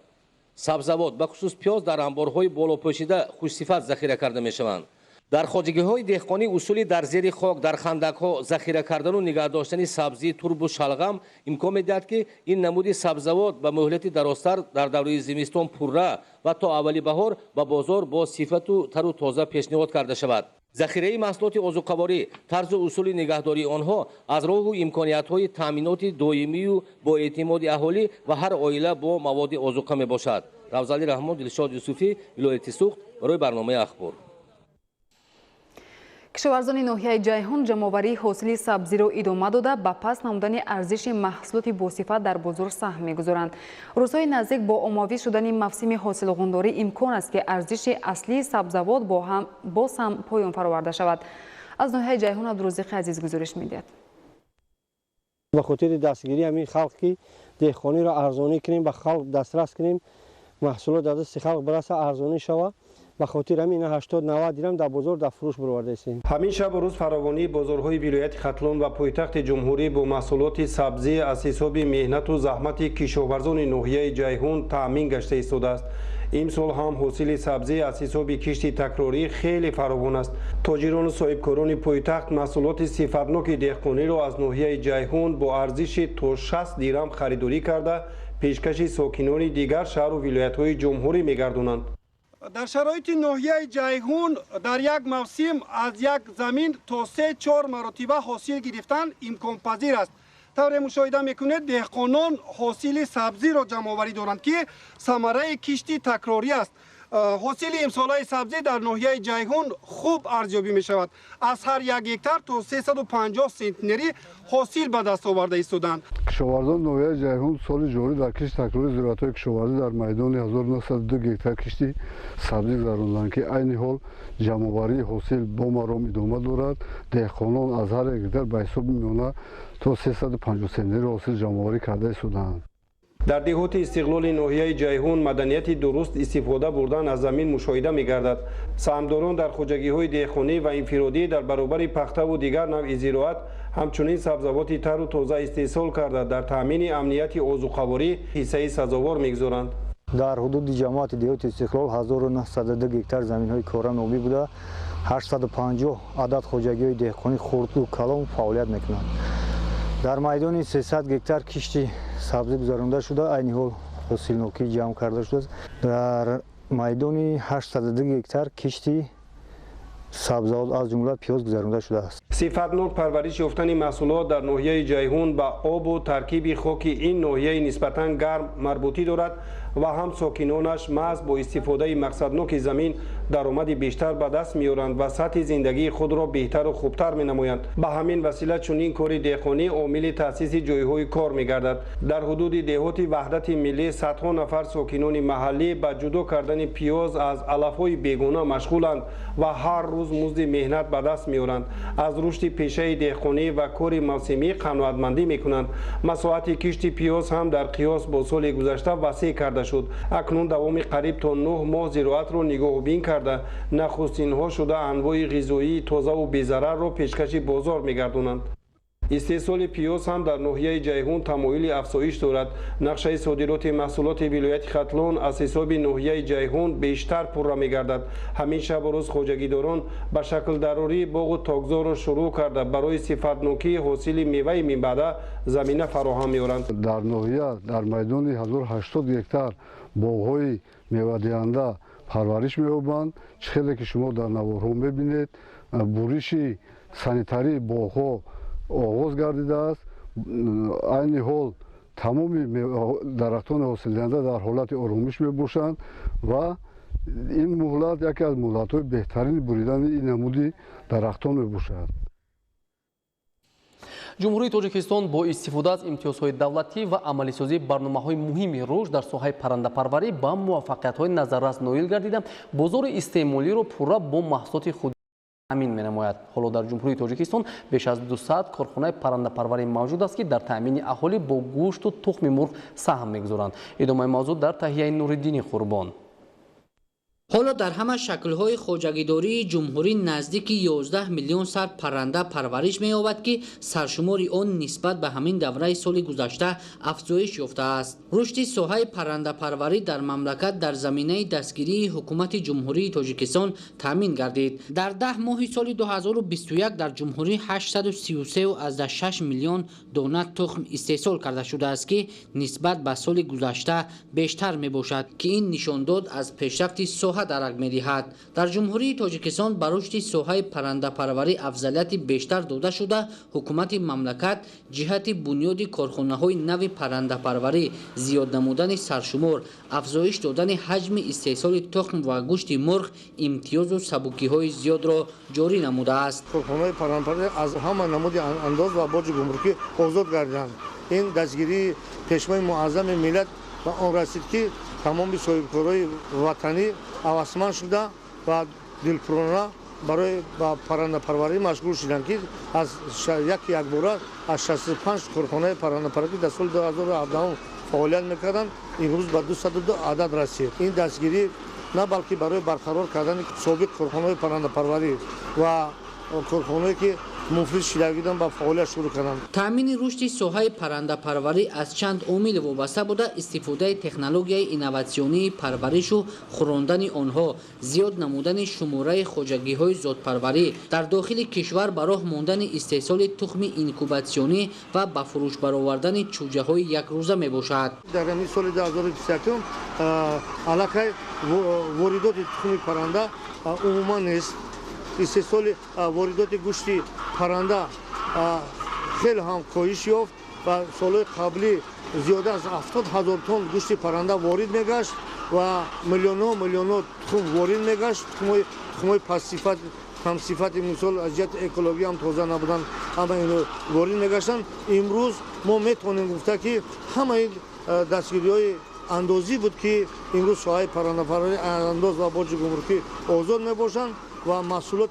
سبزیجات به خصوص پیاز در انبارهای بالا پوشیده خوش صفت ذخیره کرده می‌شوند. در خواجگی‌های دهقانی اصولی در زیر خاک در خندق‌ها ذخیره کردن و نگه داشتن سبزی، ترب و شلغم امکان می‌دهد که این نمود سبزیجات به مهلت درازتر در دوره زمستان پوره و تا اولی بهار به بازار با صفت و تر و تازه پیشنهاد کرده شود. ذخیره محصولات آذوقه‌واری طرز و اصول نگهداری آنها از راه و امکانیت‌های تامینات دائمی و با اعتماد اهالی و هر عائله با مواد آذوقه میباشد. روزعلی رحمان، دلشاد یوسفی، ولایت سوخت برای برنامه اخبار. کشاورزان ناحیه جیهان جمع‌آوری حاصل سبزی را ادامه داده به پس نمودن ارزش محصولات باصفت در بازار سهم می‌گذارند. روزهای نزدیک با آماده شدن موسم حاصلخونداری امکان است که ارزش اصلی سبزیجات باز هم پایان فراورده شود. از ناحیه جیهان عبدالرزاق عزیز گزارش می‌دهد. به خاطر دستگیری همین خلق که دهقانی را ارزانی کنیم به خلق دسترس کنیم محصولات در دست خلق برسه ارزانی شود. به خاطر همین 80-90 درم در بازار در فروش برآورده استیم. همین شب و روز فراوانی بازارهای ولایت ختلون و پایتخت جمهوری با محصولات سبزی از حساب مهنت و زحمت کشاورزان ناحیه جیهون تامین گشته ایستاده است. امسال هم حاصل سبزی از حساب کشت تکراری خیلی فراوان است. تاجران و صاحبکاران پایتخت محصولات صفتناک دهقانی را از ناحیه جیهون با ارزش تا 60 درم خریداری کرده پیشکش ساکنان دیگر شهر و ولایت‌های جمهوری می‌گردانند. در شرایط ناحیه جیهون در یک موسم از یک زمین تا 3-4 مرتبه حاصل گرفتن امکان پذیر است. طور مشاهده میکنید دهقانان حاصل سبزی را جمع آوری دارند که ثمره کشتی تکراری است. ҳосили имсолаи сабзӣ дар ноҳияи ҷайҳун хуб арзёбӣ мешавад. Аз ҳар 1 гектар то 350 сентнерӣ ҳосил ба даст оварда истоданд. кишоварзон ноҳияи ҷайҳун соли ҷорӣ дар кишти такрори зироатҳои кишоварзӣ дар майдони 1902 гектар кишти сабзӣ гузаронданд ки айни ҳол ҷамъоварии ҳосил бо маром идома дорад. деҳқонон аз ҳар 1 гектар ба ҳисоби миёна то 350 сентнери ҳосил ҷамъоварӣ карда истоданд. дар деҳоти истиқлоли ноҳияи ҷайҳун маданияти дуруст истифода бурдан аз замин мушоҳида мегардад. саҳмдорон дар хуҷагиҳои деҳқонӣ ва инфиродӣ дар баробари пахтаву дигар навъи зироат ҳамчунин сабзавоти тару тоза истеҳсол карда дар таъмини амнияти озуқаворӣ ҳиссаи сазовор мегузоранд. дар ҳудуди ҷамоати деҳоти истиқлол 1902 гектар заминҳои коранобӣ буда 850 адад хуҷагиҳои деҳқонӣ хурду калон фаъолият мекунанд. дар майдони 300 гектар кишти сабзӣ гузаронда шуда айни ҳол ҳосилнокӣ ҷамъ карда шудааст. дар майдони 802 гектар кишти сабзавот аз ҷумла пиёз гузаронда шудааст. сифатнок парвариш ёфтани маҳсулот дар ноҳияи ҷайҳун ба обу таркиби хоки ин ноҳияи нисбатан гарм марбутӣ дорад ва ҳам сокинонаш маҳз бо истифодаи мақсадноки замин даромади бештар ба даст меоранд ва сатҳи зиндагии худро беҳтару хубтар менамоянд. ба ҳамин васила чунин кори деҳқонӣ омили таъсиси ҷойҳои кор мегардад. дар ҳудуди деҳоти ваҳдати миллӣ садҳо нафар сокинони маҳаллӣ ба ҷудо кардани пиёз аз алафҳои бегона машғуланд ва ҳар рӯз музди меҳнат ба даст меоранд. аз рушди пешаи деҳқонӣ ва кори мавсимӣ қаноатмандӣ мекунанд. масоати кишти пиёз ҳам дар қиёс бо соли гузашта васеъ карда шуд. акнун давоми қариб то 9 моҳ зироатро нигоҳубин карда нахустинҳо шуда анвои ғизоии тозаву безарарро пешкаши бозор мегардонанд. истеҳсоли пиёз ҳам дар ноҳияи ҷайҳун тамоили афзоиш дорад. нақшаи содироти маҳсулоти вилояти хатлон аз ҳисоби ноҳияи ҷайҳун бештар пурра мегардад. ҳамин шабу рӯз хоҷагидорон ба шаклдарории боғу тогзорро шурӯъ карда барои сифатнокии ҳосили меваи минбаъда замина фароҳам меоранд. дар ноҳия дар майдони 1080 гектар боғҳои мевадиҳанда парвариш меёбанд. чихеле ки шумо дар наворҳо мебинед, буриши санитарии боғҳо оғоз гардидааст. айни ҳол тамоми дарахтони ҳосилдиҳанда дар ҳолати оромиш мебошанд ва ин муҳлат яке аз муҳлатҳои беҳтарини буридани ин намуди дарахтон мебошад. ҷумҳурии тоҷикистон бо истифода аз имтиёзҳои давлатӣ ва амалисозии барномаҳои муҳими рушд дар соҳаи паррандапарварӣ ба муваффақиятҳои назаррас ноил гардида бозори истеъмолиро пурра бо маҳсулоти худ амин менамояд. ҳоло дар ҷумҳурии тоҷикистон беш аз 200 корхонаи паррандапарварӣ мавҷуд аст ки дар таъмини аҳолӣ бо гӯшту тухми мурғ саҳм мегузоранд. идомаи мавзӯъ дар таҳияи Нуриддини Қурбон. ҳоло дар ҳама шаклҳои хоҷагидории ҷумҳурӣ наздики 11 миллион сар парранда парвариш меёбад ки саршумори он нисбат ба ҳамин давраи соли гузашта афзоиш ёфтааст. рушди соҳаи паррандапарварӣ дар мамлакат дар заминаи дастгирии ҳукумати ҷумҳурии тоҷикистон таъмин гардид. дар 10 моҳи соли 2021 дар ҷумҳурӣ 833.6 миллион дона тухм истеҳсол карда шудааст ки нисбат ба соли гузашта бештар мебошад ки ин нишондод аз пешрафти дарак медиҳад. дар ҷумҳурии тоҷикистон ба рушди соҳаи паррандапарварӣ афзалияти бештар дода шуда ҳукумати мамлакат ҷиҳати бунёди корхонаҳои нави паррандапарварӣ, зиёд намудани саршумор, афзоиш додани ҳаҷми истеҳсоли тухм ва гӯшти мурғ имтиёзу сабукиҳои зиёдро ҷорӣ намудааст. корхонаҳои паррандапарварӣ аз ҳама намуди андоз ва боҷи гумрукӣ озод гардиданд. ин дастгирии пешвои муаззами миллат ба он расид ки тамоми соҳибкорои ватанӣ авасманд шуда ва дилпурона барои ба паррандапарварӣ машғул шуданд ки аз якбора аз 65 корхонаи паррандапарварӣ дар соли 2017 фаъолият мекарданд имрӯз ба 202 адад расид. ин дастгирӣ на балки барои барқарор кардани собиқ корхонаҳои паррандапарварӣ ва корхонаҳое ки муфлис шудагидан ба фаъолият шурӯъ карданд. таъмини рушди соҳаи паррандапарварӣ аз чанд омил вобаста буда истифодаи технологияи инноватсионии парваришу хӯрондани онҳо, зиёд намудани шумораи хоҷагиҳои зотпарварӣ дар дохили кишвар ба роҳ мондани истеҳсоли тухми инкубатсионӣ ва ба фурӯш баровардани чӯҷаҳои якрӯза мебошад. дар ҳамин соли 2021 аллакай воридоти тухми парранда умуман нест. истеҳсоли воридоти гӯшти парранда хеле ҳам коҳиш ёфт ва солҳои қаблӣ зиёда аз 70,000 тонн гӯшти парранда ворид мегашт و میلیون تخم وارد میگشت. تخمای پاسیفات هم صفت مثال از جهت اکولوژی هم تازه نبودن، اما اینو وارد میگشتن. امروز ما میتونیم گفته که همه دستگیری‌های اندازی بود که امروز ساحه پرنده‌پروری انداز و باج گمرکی آزاد میباشند و محصولات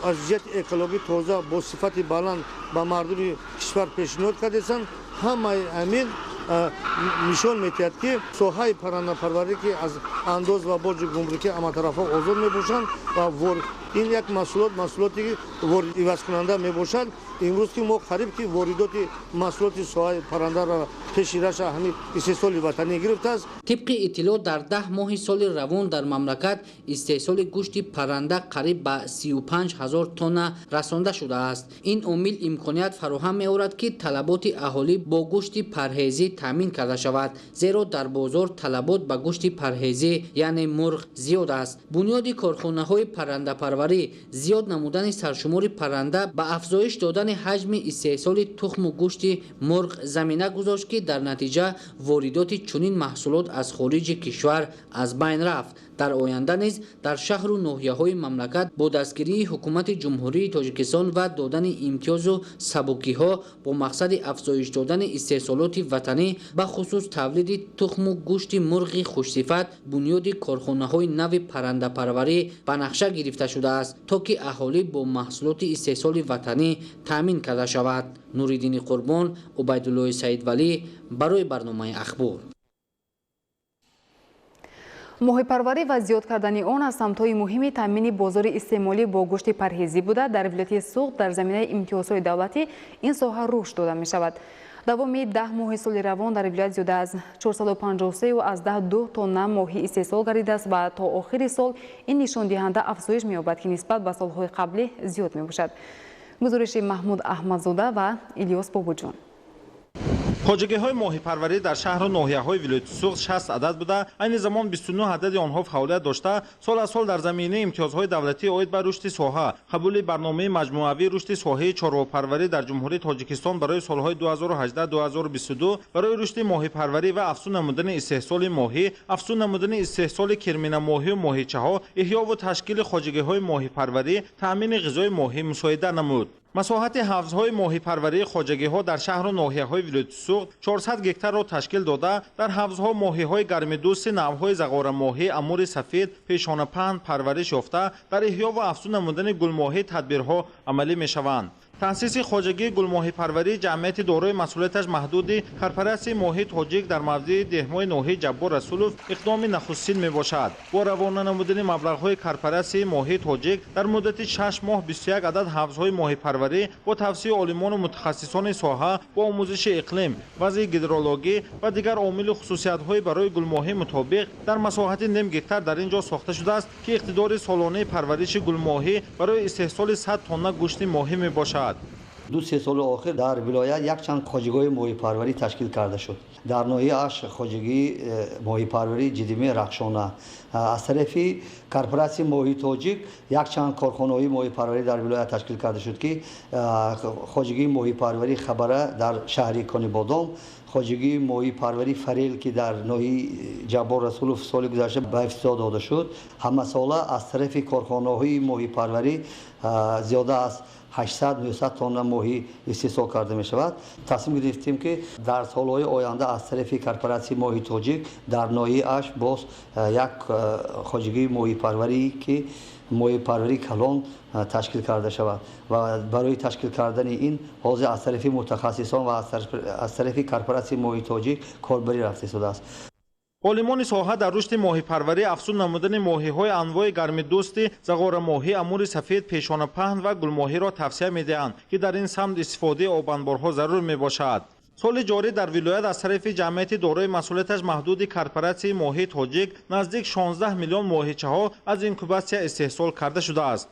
از جهت اکولوژی تازه با صفت بلند به مردم کشور پیشنهاد کردند. همه همین نشان می‌دهد که ساحه پرنده‌پروری که از انداز و باج گمرکی اما طرف‌ها آزاد میباشند و این یک محصولاتی که وارد عوض کننده میباشد. امروز که ما قریب که واردات محصولات ساحه پرنده را پیش روش همین استحصال وطنی گرفته است. طبق اطلاع در 10 ماه سال روان در مملکت استحصال گوشت پرنده قریب به 35,000 تن رسانده شده است. این عامل امکانیت فراهم می‌آورد که طلبات اهالی با گوشت پرهیزی تامین کرده شود، زیرا در بازار طلبات به گوشت پرهیزی یعنی مرغ زیاد است. بنیاد کارخانه‌های پرنده پروری زیاد نمودن سرشمار پرنده به افزایش دادن حجم استحصال تخم و گوشت مرغ زمینه گذاشت که در نتیجه واردات چنین محصولات از خارج کشور از بین رفت. در آینده نیز در شهر و ناحیه‌های مملکت با دستگیری حکومت جمهوری تاجیکستان و دادن امتیاز و سبکی‌ها با مقصد افزایش دادن استحصالات وطنی به خصوص تولید تخم و گوشت مرغ خوش‌صفت بنیاد کارخانه‌های نو پرنده پروری به نقشه گرفته شده است تا که اهالی با محصولات استحصال وطنی تامین کرده شود. نوریدین قربان، عبیدالله سعید ولی برای برنامه اخبار. ماهیپروری و زیاد کردن آن از سمت‌های مهم تامین بازار استعمالی با گوشت پرهیزی بوده. در ولایت سوق در زمینه امتیازهای دولتی این ساحه رشد داده می شود. دوام 10 ماه سال روان در ولایت زیاده از 453 و از 2 تن ماهی استحصال گردیده است و تا آخر سال این نشان دهنده افزایش می‌یابد که نسبت به سال‌های قبلی زیاد می‌باشد. گزارش محمود احمدزاده و الیاس بابوجان. خواجگی‌های ماهی پروری در شهر و ناحیه‌های ولایت سوق 60 عدد بوده. این زمان 29 عدد آنها فعالیت داشته. سال از سال در زمینه امتیازهای دولتی عاید به رشد ساحه، قبول برنامه مجموعه‌ای رشد ساحه چارواپروری در جمهوری تاجیکستان برای سال‌های 2018-2022 برای رشد ماهی پروری و افزون نمودن استحصال ماهی، افزون نمودن استحصال کرمین ماهی و ماهیچه‌ها، احیا و تشکیل خواجگی‌های ماهی پروری، تأمین غذای ماهی مساعده نمود. مساحت حوض‌های ماهی پروری خواجگی‌ها در شهر و ناحیه‌های ولایت سوق 400 گکتار را تشکیل داده. در حوض‌ها ماهی‌های گرم‌دوست نوع‌های زغار ماهی، امور سفید، پیشانه پهن پرورش یافته. در احیا و افزون نمودن گل ماهی تدبیرها عملی می‌شوند. تأسیس خواجگی گل ماهی پروری جمعیت دارای مسئولیتش محدود کارپرست ماهی تاجیک در مورد دهمای ناحیه جبار رسولوف اقدام نخستین می-باشد. با روانه نمودن مبلغ‌های کارپرست ماهی تاجیک در مدت 6 ماه 21 عدد حوض‌های ماهی پروری با توصیه عالمان و متخصصان ساحه با آموزش اقلیم، وضع هیدرولوژی و دیگر عوامل خصوصیت‌های برای گل ماهی مطابق در مساحت نیم گکتار در اینجا ساخته شده است که اقتدار سالانه پرورش گل ماهی برای استحصال 100 تن گوشت ماهی می-باشد. 2-3 سال آخر در ولایت یک چند خواجگی ماهی پروری تشکیل کرده شد. در ناحیه اش خواجگی ماهی پروری جدیمه رخشانه از طرف کارپراسیون ماهی تاجیک یک چند کارخانه‌های ماهی پروری در ولایت تشکیل کرده شد که خواجگی ماهی پروری خبره در شهر کانی بادام، خواجگی ماهی پروری فریل که در ناحیه جبار رسولوف سال گذشته به افتتاح داده شد. همه ساله از طرف کارخانه‌های ماهی پروری زیاده از 800-900 تن ماهی استحصال کرده می شود. تصمیم گرفتیم که در سالهای آینده از طرف کارپراسیون ماهی تاجیک در ناحیه اش باز یک خواجگی ماهی پروری که ماهی پروری کلان تشکیل کرده شود و برای تشکیل کردن این حاضر از طرف متخصصان و از طرف کارپراسیون ماهی تاجیک کاربری رفته شده است. عالمان ساحه در رشد ماهی پروری افزون نمودن ماهی‌های انواع گرم‌دوست، زغار ماهی، امور سفید، پیشانه پهن و گل ماهی را توصیه می‌دهند که در این سمت استفاده آب انبارها ضرور می‌باشد. سال جاری در ولایت از طرف جمعیت دارای مسئولیتش محدود کارپراسیون ماهی تاجیک نزدیک 16 میلیون ماهیچه‌ها از اینکوباسیا استحصال کرده شده است.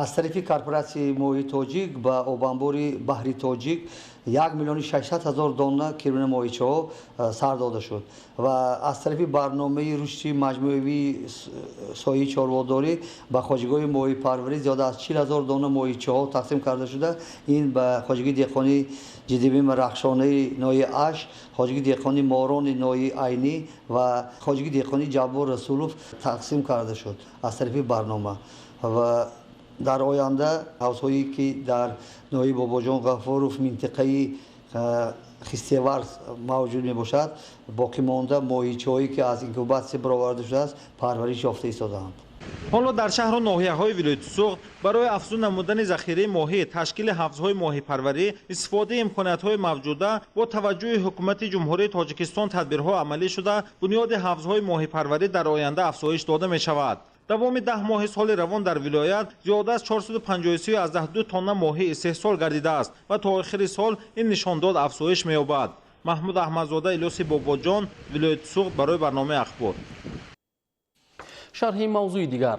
аз тарафи корпораtsияи моҳии тоҷик ба обанбори баҳри тоҷик 1,600,000 дона кирмани моҳичаҳо сар дода шуд ва аз тарафи барномаи рушди маҷмӯивии соҳаи чорводорӣ ба хоҷагоҳи моҳипарварӣ зиёда аз 40,000 дона моҳичаҳо тақсим карда шуда ин ба хоҷагии деҳқонии ҷиддибим рахшонаи ноҳияи аш, хоҷагии деҳқонии морони ноҳияи айнӣ ва хоҷагии деҳқонии ҷаббор расулов тақсим карда шуд аз тарафи барнома ва дар оянда ҳавзҳое ки дар ноҳияи бобоҷон ғафоров минтақаи хистевар мавҷуд мебошад боқимонда моҳичаҳое ки аз инкубатсия бароварда шудааст парвариш ёфта истодаанд. ҳоло дар шаҳру ноҳияҳои вилояти суғд барои афзун намудани захираи моҳӣ ташкили ҳавзҳои моҳипарварӣ истифодаи имкониятҳои мавҷуда бо таваҷҷӯҳи ҳукумати ҷумҳурии тоҷикистон тадбирҳо амалӣ шуда бунёди ҳавзҳои моҳипарварӣ дар оянда афзоиш дода мешавад. давоми 10 моҳи соли равон дар вилоят зиёда аз 453 тонна моҳӣ истеҳсол гардидааст ва то охири сол ин нишондод афзоиш меёбад. маҳмуд аҳмадзода, илёси бобоҷон, вилояти суғд барои барномаи ахбор. шарҳи мавзӯи дигар.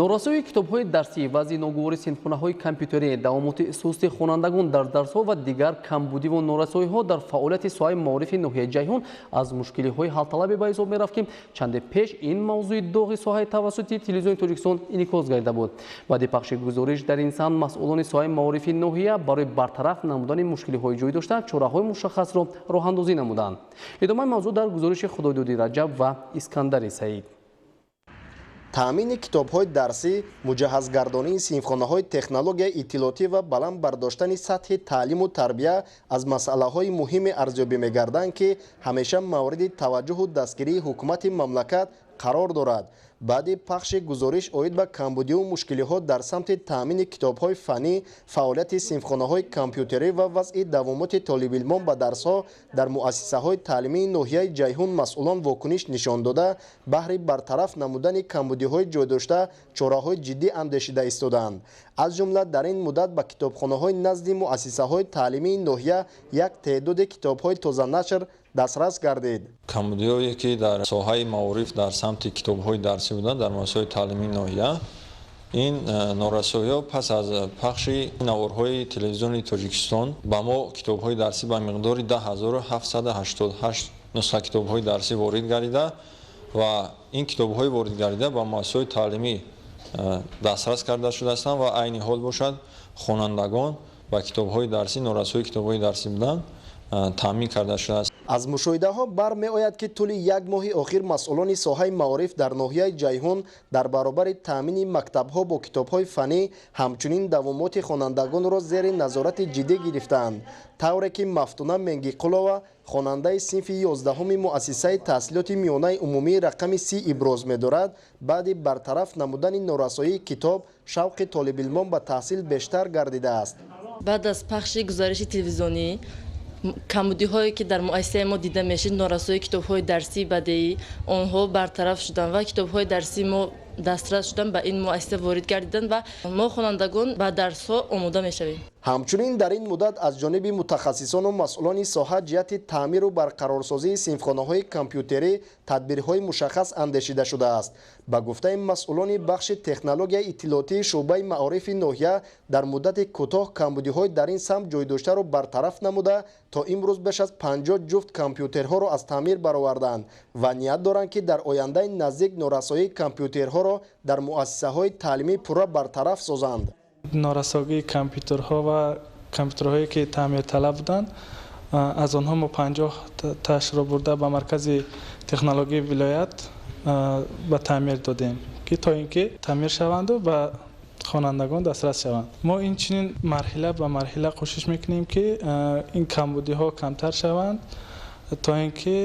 норасоии китобҳои дарсӣ, вазъи ногувори синфхонаҳои компютерӣ, давомоти сусти хонандагон дар дарсҳо ва дигар камбудиву норасоиҳо дар фаъолияти соҳаи маорифи ноҳияи ҷайҳун аз мушкилиҳои ҳалталабе ба ҳисоб мерафт ки чанде пеш ин мавзӯи доғи соҳаи тавассути телевизиони Тоҷикистон инъикос гардида буд. баъди пахши гузориш дар ин самт масъулони соҳаи маорифи ноҳия барои бартараф намудани мушкилиҳои ҷой дошта чораҳои мушаххасро роҳандозӣ намуданд. идомаи мавзӯъ дар гузориши Худойдоди Раҷаб ва Искандари Саид. таъмини китобҳои дарсӣ, муҷаҳҳазгардонии синфхонаҳои технологияи иттилоотӣ ва баланд бардоштани сатҳи таълиму тарбия аз масъалаҳои муҳими арзёбӣ мегарданд, ки ҳамеша мавриди таваҷҷӯҳу дастгирии ҳукумати мамлакат қарор дорад. баъди пахши гузориш оид ба камбудиву мушкилиҳо дар самти таъмини китобҳои фанӣ, фаъолияти синфхонаҳои компютерӣ ва вазъи давомоти толибилмон ба дарсҳо дар муассисаҳои таълимии ноҳияи ҷайҳун масъулон вокуниш нишон дода, баҳри бартараф намудани камбудиҳои ҷойдошта чораҳои ҷиддӣ андешида истоданд. аз ҷумла дар ин муддат ба китобхонаҳои назди муассисаҳои таълимии ноҳия як теъдоди китобҳои тозанашр дастрас гардид. камбудиҳое ки дар соҳаи маориф дар самти китобҳои дарсӣ буданд дар муассисаҳои таълимии ноҳия, ин норасоиҳо пас аз пахши наворҳои телевизиони Тоҷикистон ба мо китобҳои дарсӣ ба миқдори 10788 нусха китобҳои дарсӣ ворид гардида ва ин китобҳои ворид гардида ба муассисаҳои таълимӣ дастрас карда шудаастанд ва айни ҳол бошад хонандагон ба китобҳои дарсӣ, норасои китобҳои дарсӣ буданд таъмин карда шудааст. аз мушоҳидаҳо бармеояд ки тӯли як моҳи охир масъулони соҳаи маориф дар ноҳияи ҷайҳун дар баробари таъмини мактабҳо бо китобҳои фанӣ ҳамчунин давомоти хонандагонро зери назорати ҷиддӣ гирифтаанд, тавре ки Мафтуна Менгиқулова, хонандаи синфи 11-уми муассисаи таҳсилоти миёнаи умумии рақами 30 иброз медорад, баъди бартараф намудани норасоии китоб шавқи толибилмон ба таҳсил бештар гардидааст. баъд аз пахши гузариши телевизионӣ камбудиҳое ки дар муассисаи мо дида мешид, норасои китобҳои дарсӣ бадеӣ онҳо бартараф шуданд ва китобҳои дарсӣ мо дастрас шуданд ба ин муассиса ворид гардиданд ва мо хонандагон ба дарсҳо омода мешавем. ҳамчунин дар ин муддат аз ҷониби мутахассисону масъулони соҳа ҷиҳати таъмиру барқарорсозии синфхонаҳои компютерӣ тадбирҳои мушаххас андешида шудааст. ба гуфтаи масъулони бахши технологияи иттилоотии шуъбаи маорифи ноҳия, дар муддати кӯтоҳ камбудиҳои дар ин самт ҷойдоштаро бартараф намуда, то имрӯз беш аз 50 ҷуфт компютерҳоро аз таъмир бароварданд ва ният доранд ки дар ояндаи наздик норасоии компютерҳоро дар муассисаҳои таълимӣ пурра бартараф созанд. норасогии компютерҳо ва компютерҳое ки таъмирталаб буданд, аз онҳо мо 50 ташро бурда ба маркази технологии вилоят ба таъмир додем, ки то ин ки таъмир шаванду ба хонандагон дастрас шаванд. мо инчунин марҳила ба марҳила кӯшиш мекунем ки ин камбудиҳо камтар шаванд, то ин ки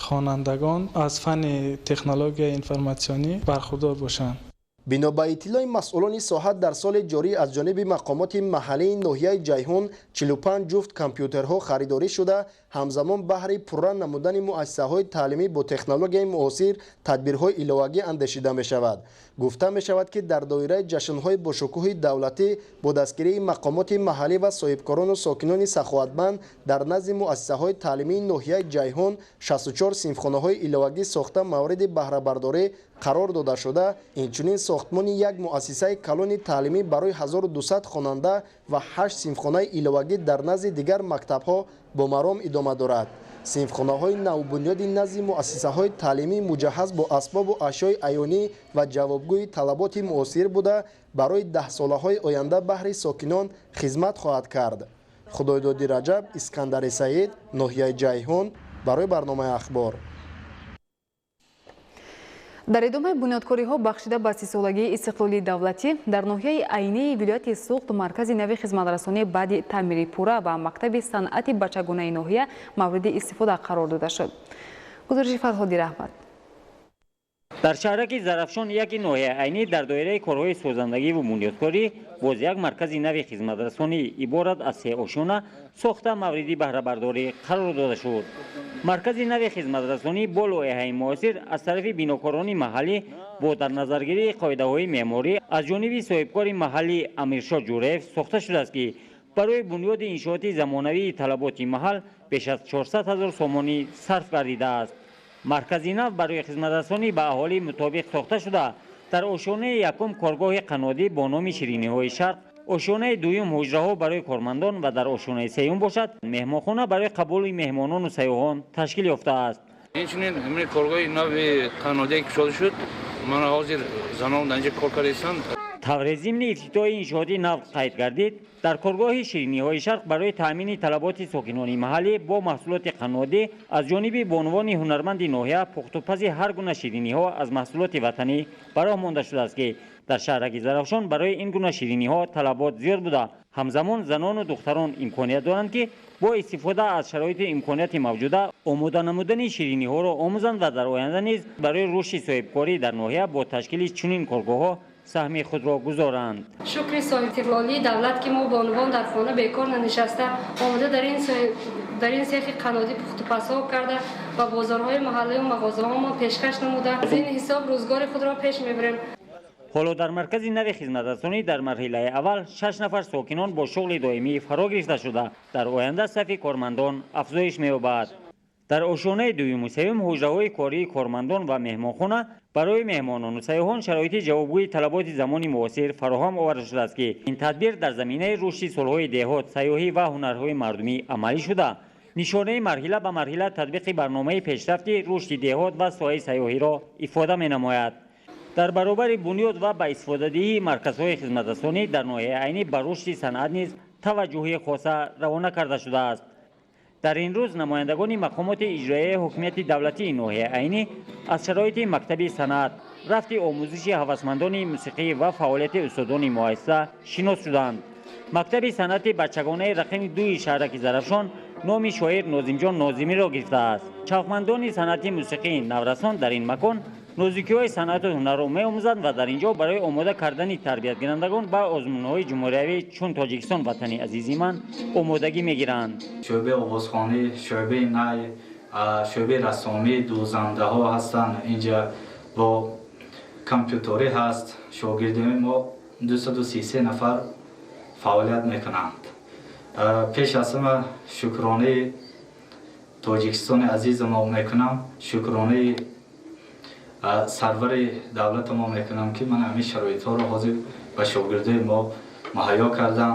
хонандагон аз фанни технологияи информатсионӣ бархурдор бошанд. бино ба иттилои масъулони соҳа, дар соли ҷорӣ аз ҷониби мақомоти маҳаллии ноҳияи ҷайҳун 45 ҷуфт компютерҳо харидорӣ шуда, ҳамзамон баҳри пурра намудани муассисаҳои таълимӣ бо технологияи муосир тадбирҳои иловагӣ андешида мешавад. гуфта мешавад ки дар доираи ҷашнҳои бошукӯҳи давлатӣ бо дастгирии мақомоти маҳаллӣ ва соҳибкорону сокинони саховатманд дар назди муассисаҳои таълимии ноҳияи ҷайҳун 64 синфхонаҳои иловагӣ сохта мавриди баҳрабардорӣ қарор дода шуда, инчунин сохтмони як муассисаи калони таълимӣ барои 1200 хонанда ва 8 синфхонаи иловагӣ дар назди дигар мактабҳо бо маром идома дорад. синфхонаҳои навбунёди назди муассисаҳои таълимӣ муҷаҳҳаз бо асбобу ашёи аёнӣ ва ҷавобгӯи талаботи муосир буда барои 10 солаҳои оянда баҳри сокинон хизмат хоҳад кард. худойдоди раҷаб, искандари саид, ноҳияи ҷайҳун, барои барномаи ахбор. дар идомаи бунёдкориҳо бахшида ба 30-солагии истиқлолии давлатӣ дар ноҳияи айнии вилояти Суғд маркази нави хизматрасонӣ баъди таъмири пурра ва мактаби санъати бачагонаи ноҳия мавриди истифода қарор дода шуд. гузориши Фарҳоди Раҳмат. дар шаҳраки Зарафшон яки ноҳияи айнӣ дар доираи корҳои созандагӣ ва бунёдкорӣ боз як маркази нави хизматрасонӣ иборат аз 3 ошона сохта мавриди баҳрабардорӣ қарор дода шуд. маркази нави хизматрасонӣ бо лоиҳаи муосир аз тарафи бинокорони маҳаллӣ бо дар назаргирии қоидаҳои меъморӣ аз ҷониби соҳибкори маҳаллӣ Амиршод Ҷуреев сохта шудааст ки барои бунёди иншооти замонавии талаботи маҳал беш аз 400 000 сомонӣ сарф гардидааст. маркази нав барои хизматрасонӣ ба аҳолӣ мутобиқ сохта шуда дар ошонаи якум коргоҳи қаннодӣ бо номи Шириниҳои Шарқ, ошонаи дуюм ҳуҷраҳо барои кормандон ва дар ошонаи сеюм бошад меҳмонхона барои қабули меҳмонону сайёҳон ташкил ёфтааст. инчунин ҳамин коргоҳи нави қаннодие кушода шуд. мана ҳозир занон дар инҷа кор кардаистанд. тавре зимни ифтитоҳи иншооти нав қайд гардид, дар коргоҳи Шириниҳои Шарқ барои таъмини талаботи сокинони маҳаллӣ бо маҳсулоти қаннодӣ аз ҷониби бонувони ҳунарманди ноҳия пухтупази ҳар гуна шириниҳо аз маҳсулоти ватанӣ бароҳ монда шудааст ки дар шаҳраки Зарафшон барои ин гуна шириниҳо талабот зиёд буда, ҳамзамон занону духтарон имконият доранд ки бо истифода аз шароити имконияти мавҷуда омода намудани шириниҳоро омӯзанд ва дар оянда низ барои рушди соҳибкорӣ дар ноҳия бо ташкили чунин коргоҳҳо саҳми худро гузоранд. шукри соҳибистиқлолии давлат ки мо бонувон дар хона бекор нанишаста омода дар ин сехи қаннодӣ пухтупазҳо карда ба бозорҳои маҳаллию мағозаҳоамон пешкаш намуда аз ин ҳисоб рӯзгори худро пеш мебарем. ҳоло дар маркази нави хизматрасонӣ дар марҳилаи аввал 6 нафар сокинон бо шуғли доимӣ фаро гирифта шуда дар оянда сафи кормандон афзоиш меёбад. дар ошонаи дуюму сеюм ҳуҷраҳои кории кормандон ва меҳмонхона барои меҳмонону сайёҳон шароити ҷавобгӯи талаботи замони муосир фароҳам оварда шудааст ки ин тадбир дар заминаи рушди солҳои деҳот, сайёҳӣ ва ҳунарҳои мардумӣ амалӣ шуда нишонаи марҳила ба марҳила татбиқи барномаи пешрафти рушди деҳот ва соҳаи сайёҳиро ифода менамояд. дар баробари бунёд ва ба истифодадиҳии марказҳои хизматрасонӣ дар ноҳияи айнӣ ба рушди санъат низ таваҷҷӯҳи хоса равона карда шудааст. дар ин рӯз намояндагони мақомоти иҷроияи ҳокимияти давлатии ноҳияи айнӣ аз шароити мактаби санъат, рафти омӯзиши ҳавасмандони мусиқӣ ва фаъолияти устодони муассиса шинос шуданд. мактаби санъати бачагонаи рақами 2 шаҳраки Зарафшон номи шоир Нозимҷон Нозимиро гирифтааст. чавқмандони санъати мусиқии наврасон дар ин макон нозикиҳои санъату ҳунарро меомӯзанд ва дар ин ҷо барои омода кардани тарбиятгирандагон ба озмунҳои ҷумҳуриявӣ чун Тоҷикистон ватани азизи ман омодагӣ мегиранд. шӯъбаи овозхонӣ, шӯъбаи най, шӯъбаи рассомӣ, дӯзандаҳо ҳастанд. инҷа бо компютерӣ ҳаст. шогирдони мо 233 нафар фаъолият мекунанд. пеш аз ҳама шукронаи Тоҷикистони азизамо мекунам. шукронаи сарвари давлата мо мекунам ки ман ҳамин шароитҳоро ҳозир ба шогирдои мо муҳайё кардам.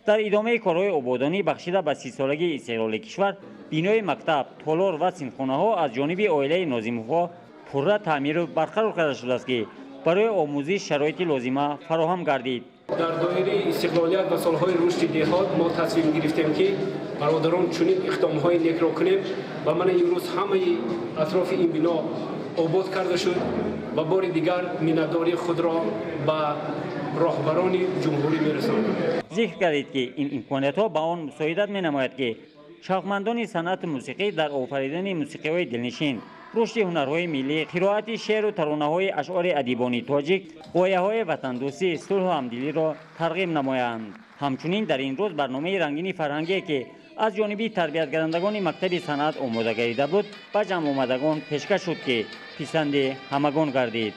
дар идомаи корҳои ободонӣ бахшида ба 30-солагии истиқлоли кишвар бинои мактаб, толор ва синфхонаҳо аз ҷониби оилаи Нозимовҳо пурра таъмиру барқарор карда шудааст ки барои омӯзиш шароити лозима фароҳам гардид. дар доираи истиқлолият ва солҳои рушди деҳот мо тасмим гирифтем ки бародарон чунин иқдомҳои некро кунем ва мана имрӯз ҳамаи атрофи ин бино обод карда шуд ва бори дигар миннатдории худро ба роҳбарони ҷумҳурӣ мерасонам. зикр кардид ки ин имкониятҳо ба он мусоидат менамояд ки шавқмандони санъати мусиқӣ дар офаридани мусиқиҳои дилнишин, рушди ҳунарҳои миллӣ, қироати шеъру таронаҳои ашъори адибони тоҷик, ғояҳои ватандӯстӣ, сулҳу ҳамдилиро тарғиб намоянд. ҳамчунин дар ин рӯз барномаи рангини фарҳангие ки аз ҷониби тарбиятгарандагони мактаби санъат омода гардида буд ба ҷамъомадагон пешкаш шуд ки писанди ҳамагон гардид.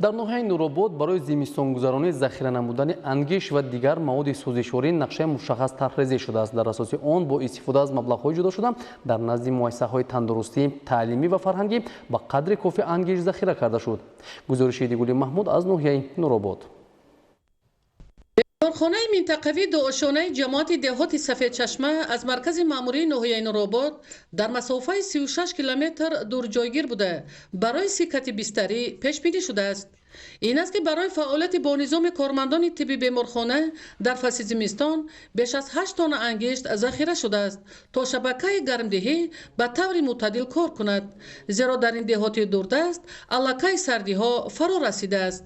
در ناحیه نوروباد برای زمستانگذرانی ذخیره نمودن انگشت و دیگر مواد سوزشواری نقشه مشخص طرحریزی شده است. در اساس آن با استفاده از مبلغ‌های جدا شده در نزد مؤسسه‌های تندرستی، تعلیمی و فرهنگی با قدر کافی انگشت ذخیره کرده شد. گزارش دیگولی محمود از ناحیه نوروباد. کارخانه منطقوی دعاشانه جماعت دهات سفید چشمه از مرکز ماموری ناحیه نوروباد در مسافه 36 کیلومتر دور جایگیر بوده برای سکت بستری پیش بینی شده است. این است که برای فعالیت با نظام کارمندان طبی بیمارخانه در فصل زمستان بیش از 8 تن انگشت ذخیره شده است تا شبکه گرمدهی به طور معتدل کار کند، زیرا در این دهات دوردست علاقه سردی ها فرا رسیده است.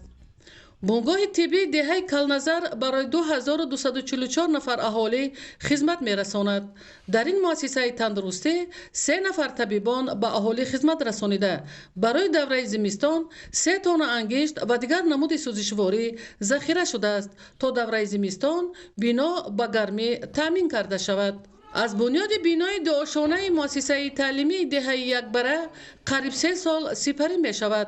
بنگاه طبی دهه کلنظر برای 2244 نفر اهالی خدمت می‌رساند. در این مؤسسه تندرستی 3 نفر طبیبان به اهالی خدمت رسانیده برای دوره زمستان 3 تن انگشت و دیگر نمود سوزشواری ذخیره شده است تا دوره زمستان بنا به گرمی تامین کرده شود. از بنیاد بینای دعاشانه مؤسسه تعلیمی دهه یک بره قریب 3 سال سپری می شود.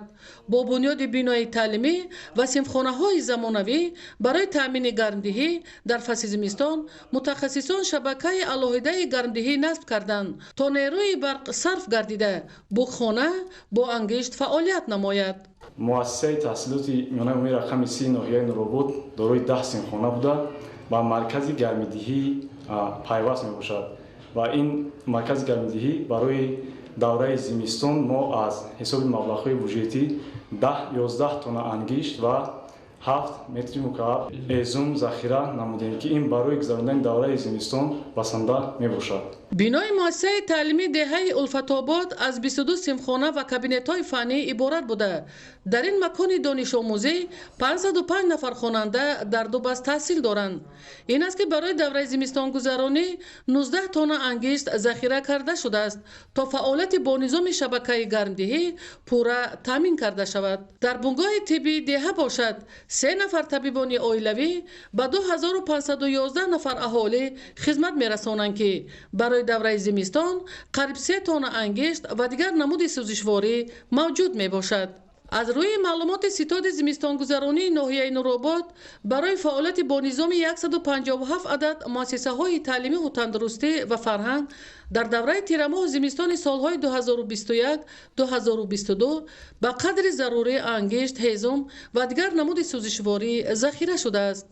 با بنیاد بینای تعلیمی و صنفخانه های زمانوی برای تامین گرمدهی در فصل زمستان متخصصان شبکه علاهده گرمدهی نصب کردند تا نیروی برق صرف گردیده بوخانه با انگشت فعالیت نماید. مؤسسه تحصیلاتی میانه عمومی رقم 30 ناحیه نوروباد دارای 10 صنفخانه بوده و مرکز گرمدهی پیوست می باشد و این مرکز گرمدهی برای دوره زمستان ما از حساب مبلغ‌های بودجتی 10-11 تن انگشت و 7 متر مکعب ازوم ذخیره نمودیم که این برای گذراندن دوره زمستان بسنده می باشد. بینای مؤسسه تعلیمی دهه الفت‌آباد از 22 صنفخانه و کابینت‌های فنی عبارت بوده. در این مکان دانش آموزی 505 نفر خواننده در 2 بست تحصیل دارند. این است که برای دوره زمستان گذرانی 19 تن انگشت ذخیره کرده شده است تا فعالیت با نظام شبکه گرمدهی پورا تامین کرده شود. در بنگاه طبی دهه باشد 3 نفر طبیبان عائلوی به 2511 نفر اهالی خدمت می‌رسانند که برای دوره زمستان قریب 3 تن انگشت و دیگر نمود سوزشواری موجود می باشد. از روی معلومات ستاد زمستانگذرانی ناحیه نوروباد برای فعالیت با نظام 157 عدد مؤسسه های تعلیمی و تندرستی و فرهنگ در دوره تیرماه زمستان سالهای 2021-2022 به قدر ضروری انگشت، هیزم و دیگر نمود سوزشواری ذخیره شده است.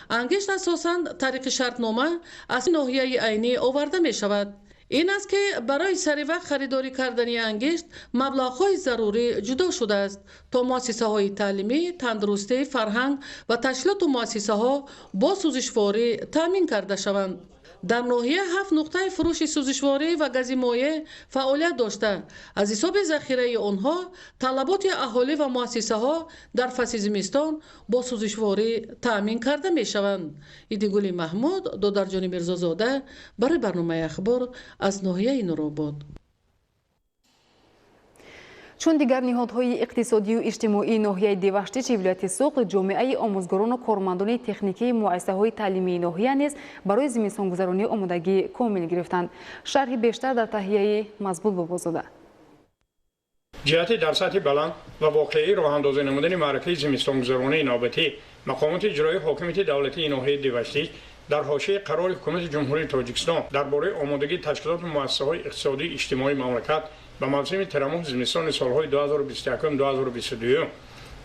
انگشت اساساً طریق شرطنامه از ناحیه عینی آورده می شود. این است که برای سری وقت خریداری کردن انگشت مبلغ‌های ضروری جدا شده است تا مؤسسه‌های تعلیمی، تندرستی، فرهنگ و تشکیلات و مؤسسه‌ها با سوزشواری تامین کرده شوند. در ناحیه 7 نقطه فروش سوزشواری و گاز مایع فعالیت داشته. از حساب ذخیره آنها طلبات اهالی و مؤسسه‌ها در فصل زمستان با سوزشواری تامین کرده می‌شوند. ایدگولی محمود، دودرجانی میرزازاده برای برنامه اخبار از ناحیه نوروباد. چون دیگر نهادهای اقتصادی و اجتماعی ناحیه دیوشتیچ ولایت سوق جامعه آموزگاران و کارمندان تکنیکی مؤسسه‌های تعلیمی ناحیه نیز برای زمستانگذرانی آمادگی کامل گرفتند. شرح بیشتر در تهیه مضبوط بازده. جهت در سطح بلند و واقعی راه اندازی نمودن معرکه زمستانگذرانی نوبتی مقامات اجرایی حاکمیت دولتی ناحیه دیوشتیچ در حاشیه قرار حکومت جمهوری تاجیکستان درباره آمادگی تشکیلات و مؤسسه‌های اقتصادی اجتماعی مملکت و موسم ترمیم زمستان سالهای 2021-2022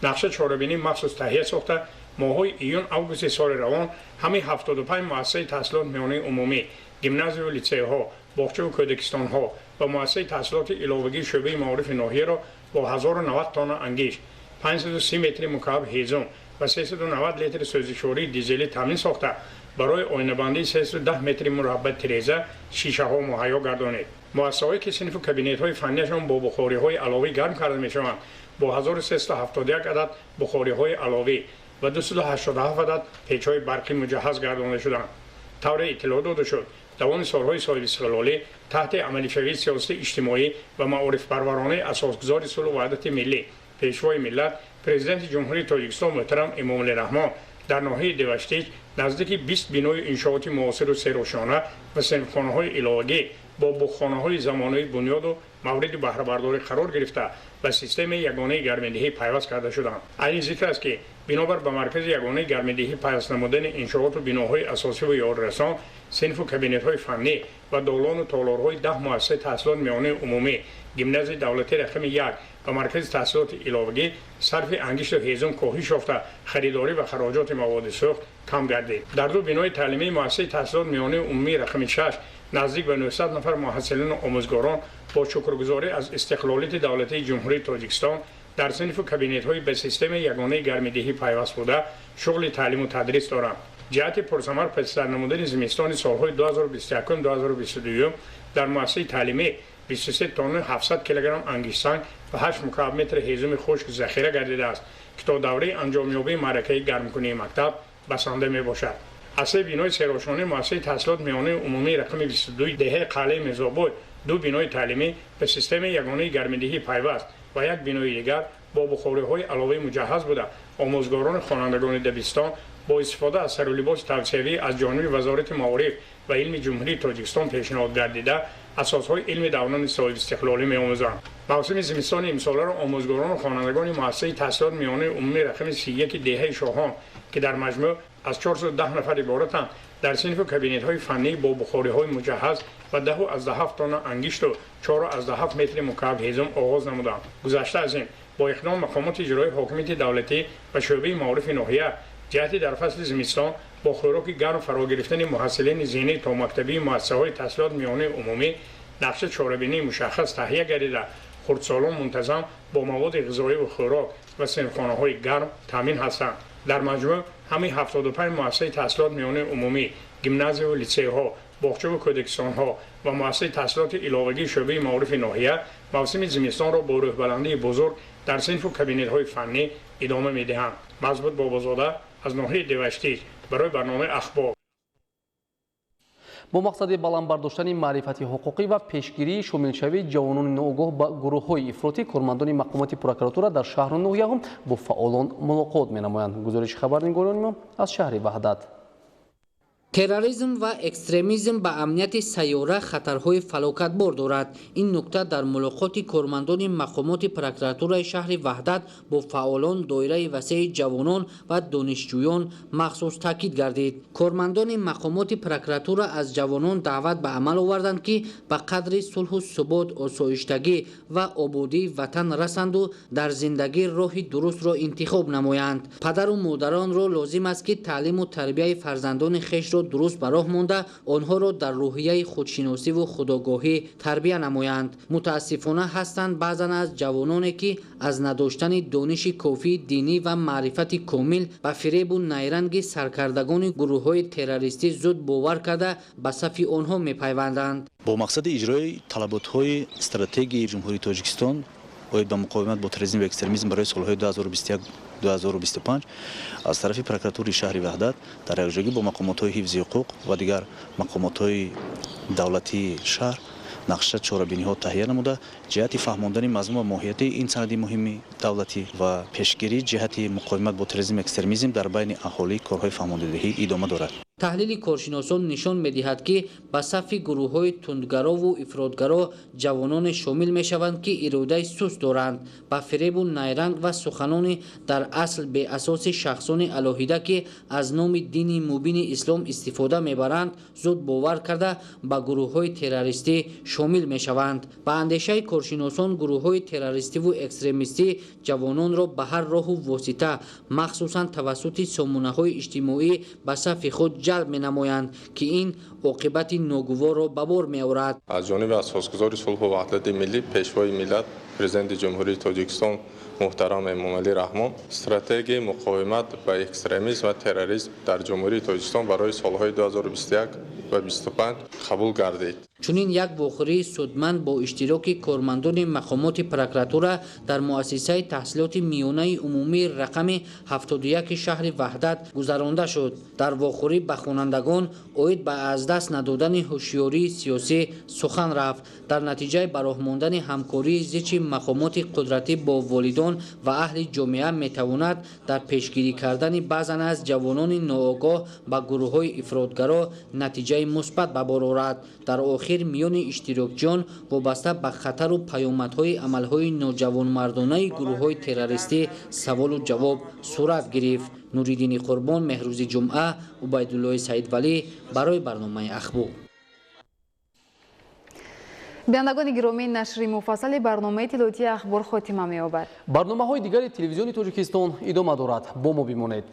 نقشه چاره‌بینی مخصوص تهیه ساخته ماه‌های ایون اوگوست سال روان همه 75 مؤسسه تحصیلات میانه عمومی، گیمنازیوم و لیسه‌ها، باغچه و کودکستان‌ها و مؤسسه تحصیلات علاوگی شعبه معارف ناحیه را با 1090 تن انگشت، 530 متر مکعب هیزم و 390 لیتر سوزشواری دیزلی تامین ساخته برای آینه‌بندی 310 متر مربع تریزه شیشه‌ها مهیا گردانید. مؤسسه‌هایی که صنف کابینت‌های فنیشان با بخاری‌های علاوه گرم کرده می‌شوند با 1371 عدد بخاری‌های علاوه و 287 عدد پیچ‌های برقی مجهز گردانده شدند. طور اطلاع داده شد دوام سالهای صاحب استقلالی تحت عملی شوی سیاست اجتماعی و معارف پرورانه اساسگذار صلح و وحدت ملی پیشوای ملت پرزیدنت جمهوری تاجیکستان محترم امام الرحمن در ناحیه دیوشتیچ نزدیک 20 بینای انشاءات معاصر و سیراشانه و صنفخانه‌های علاوگی با بخانه‌های زمانه‌ای بنیاد و مورد بهره‌برداری قرار گرفته به سیستم یگانه گرم‌دهی پیوست کرده شدند. این ذکر است که بنابر به مرکز یگانه گرم‌دهی پیوست نمودن انشاءات و بناهای اساسی و یادرسان، صنف و کابینت‌های فنی و دالان و تالارهای 10 مؤسسه تحصیلات میانه عمومی گیمناز دولتی رقم 1 و مرکز تحصیلات علاوگی صرف انگشت و هیزم کاهش یافته خریداری و خراجات مواد سوخت کم گردید. در دو بنای تعلیمی مؤسسه تحصیلات میانه عمومی رقم 6 نزدیک به 900 نفر محصلین و آموزگاران با شکرگزاری از استقلالیت دولتی جمهوری تاجیکستان در صنف و کابینت‌های به سیستم یگانه گرم‌دهی پیوست بوده شغل تعلیم و تدریس دارند. جهت پرثمر پس در نمودن زمستان سالهای 2021-2022 در مؤسسه تعلیمی 23 تن 700 کیلوگرم انگشت سنگ و 8 مکعب متر هیزم خشک ذخیره گردیده است که تا دوره انجامیابی معرکه گرمکنی مکتب بسنده می باشد. از بینای سراشانه مؤسسه تحصیلات میانه عمومی رقم 22 دهه قلعه میرزاباد دو بینای تعلیمی به سیستم یگانه گرم‌دهی پیوست و یک بینای دیگر با بخاری‌های علاوه مجهز بوده آموزگاران خوانندگان دبستان با استفاده از سر و لباس توسعه‌ای از جانب وزارت معارف و علم جمهوری تاجیکستان پیشنهاد گردیده اساس‌های علم دوران صاحب استقلالی می‌آموزند. موسم زمستان امساله را آموزگاران و خوانندگان مؤسسه تحصیلات میانه عمومی رقم 31 دهه شاهان که در مجموع از 410 نفر عبارتند در صنف کابینت‌های فنی با بخاری‌های مجهز و 10 از 7 تن انگشت و 4 از 7 متر مکعب هیزم آغاز نمودند. گذشته از این با اقدام مقامات اجرایی حاکمیت دولتی و شعبه معارف ناحیه جهت در فصل زمستان با خوراک گرم فرا گرفتن محصلین ذهنی تا مکتبی مؤسسه‌های تحصیلات میانه عمومی نقشه چاره‌بینی مشخص تهیه گردیده خردسالان منتظم با مواد غذایی و خوراک و صنفخانه‌های گرم تامین هستند. در مجموع همه 75 مؤسسه تحصیلات میانه عمومی گیمناز و لیسه‌ها باغچه و کودکستان‌ها و مؤسسه تحصیلات علاوگی شعبه معارف ناحیه موسم زمستان را با روح‌بلندی بزرگ در صنف و کابینت‌های فنی ادامه می‌دهند. مضبوط بابازاده از ناحیه دوشتی برای برنامه اخبار. با مقصد بلند برداشتن معرفت حقوقی و پیشگیری شامل‌شوی جوانان ناآگاه به گروه‌های افراطی کارمندان مقامات پروکراتورا در شهر نوحیه با فعالان ملاقات می‌نمایند. گزارش خبرنگاران از شهر وحدت. تروریسم و اکستریمیسم به امنیت سیاره خطرهای فلاکتبار دارد. این نکته در ملاقات کارمندان مقامات پروکراتورای شهر وحدت با فعالان دایره وسیع جوانان و دانشجویان مخصوص تاکید گردید. کارمندان مقامات پروکراتورا از جوانان دعوت به عمل آوردند که به قدر صلح و ثبات، آسایشتگی و آبادی وطن رسند و در زندگی راه درست را انتخاب نمایند. پدر و مادران را لازم است که تعلیم و تربیت فرزندان خویش را درست به راه مانده آنها را در روحیه خودشناسی و خودآگاهی تربیت نمایند. متاسفانه هستند بعضا از جوانانی که از نداشتن دانش کافی دینی و معرفت کامل به فریب و نیرنگ سرکردگان گروه‌های تروریستی زود باور کرده به صف آنها می‌پیوندند. با مقصد اجرای طلبات‌های استراتژی جمهوری تاجیکستان باید به مقاومت با تروریسم و اکستریمیسم برای سالهای 2021-2025 از طرف پروکراتوری شهر وحدت در یکجایی با مقامات‌های حفظ حقوق و دیگر مقامات‌های دولتی شهر نقشه چاره‌بینی‌ها تهیه نموده جهت فهماندن مضمون و ماهیت این سند مهم دولتی و پیشگیری جهت مقاومت با تروریسم و اکستریمیسم در بین اهالی کارهای فهماندهی ادامه دارد. تحلیل کارشناسان نشان می‌دهد که به صف گروه‌های تندگرا و افراطگرا جوانان شامل می‌شوند که اراده سست دارند، به فریب و نیرنگ و سخنان در اصل به اساس شخصان علاهیده که از نام دین مبین اسلام استفاده می‌برند زود باور کرده به گروه‌های تروریستی شامل می‌شوند. به اندیشه کارشناسان گروه‌های تروریستی و اکستریمیستی جوانان را به هر راه و واسطه مخصوصاً توسط سامانه‌های اجتماعی به صف خود جلب می‌نمایند که این عاقبت ناگوار را به بار می‌آورد. از جانب اساسگزار صلح و وحدت ملی پیشوای ملت پرزیدنت جمهوری تاجیکستان محترم امامعلی رحمان استراتژی مقاومت با اکستریمیسم و تروریسم در جمهوری تاجیکستان برای سالهای 2021 و 2025 قبول گردید. چنین یک واقعه سودمند با اشتراک کارمندان مقامات پروکراتورا در مؤسسه تحصیلات میانه عمومی رقم 71 شهر وحدت گذرانده شد. در واقعه به خوانندگان اوید به از دست ندادن هوشیاری سیاسی سخن رفت. در نتیجه به راه ماندن همکاری زیچ مقامات قدرتی با والدان و اهل جامعه میتواند در پیشگیری کردن بعضا از جوانان ناآگاه به گروه‌های افراطگرا نتیجه натиҷаи мусбат ба бор орад. дар охир миёни иштирокчиён вобаста ба хатару паёмадҳои амалҳои ноҷавонмардонаи гурӯҳҳои террористӣ саволу ҷавоб сурат гирифт. нуриддини қурбон, меҳрӯзи ҷумъа, убайдуллои саидвалӣ барои барномаи ахбу. биёндагони гиромӣ, нашри муфассали барномаи иттилоотии ахбор хотима меёбад. барномаҳои дигари телевизиони Тоҷикистон идома дорад. Бо мо бимонед.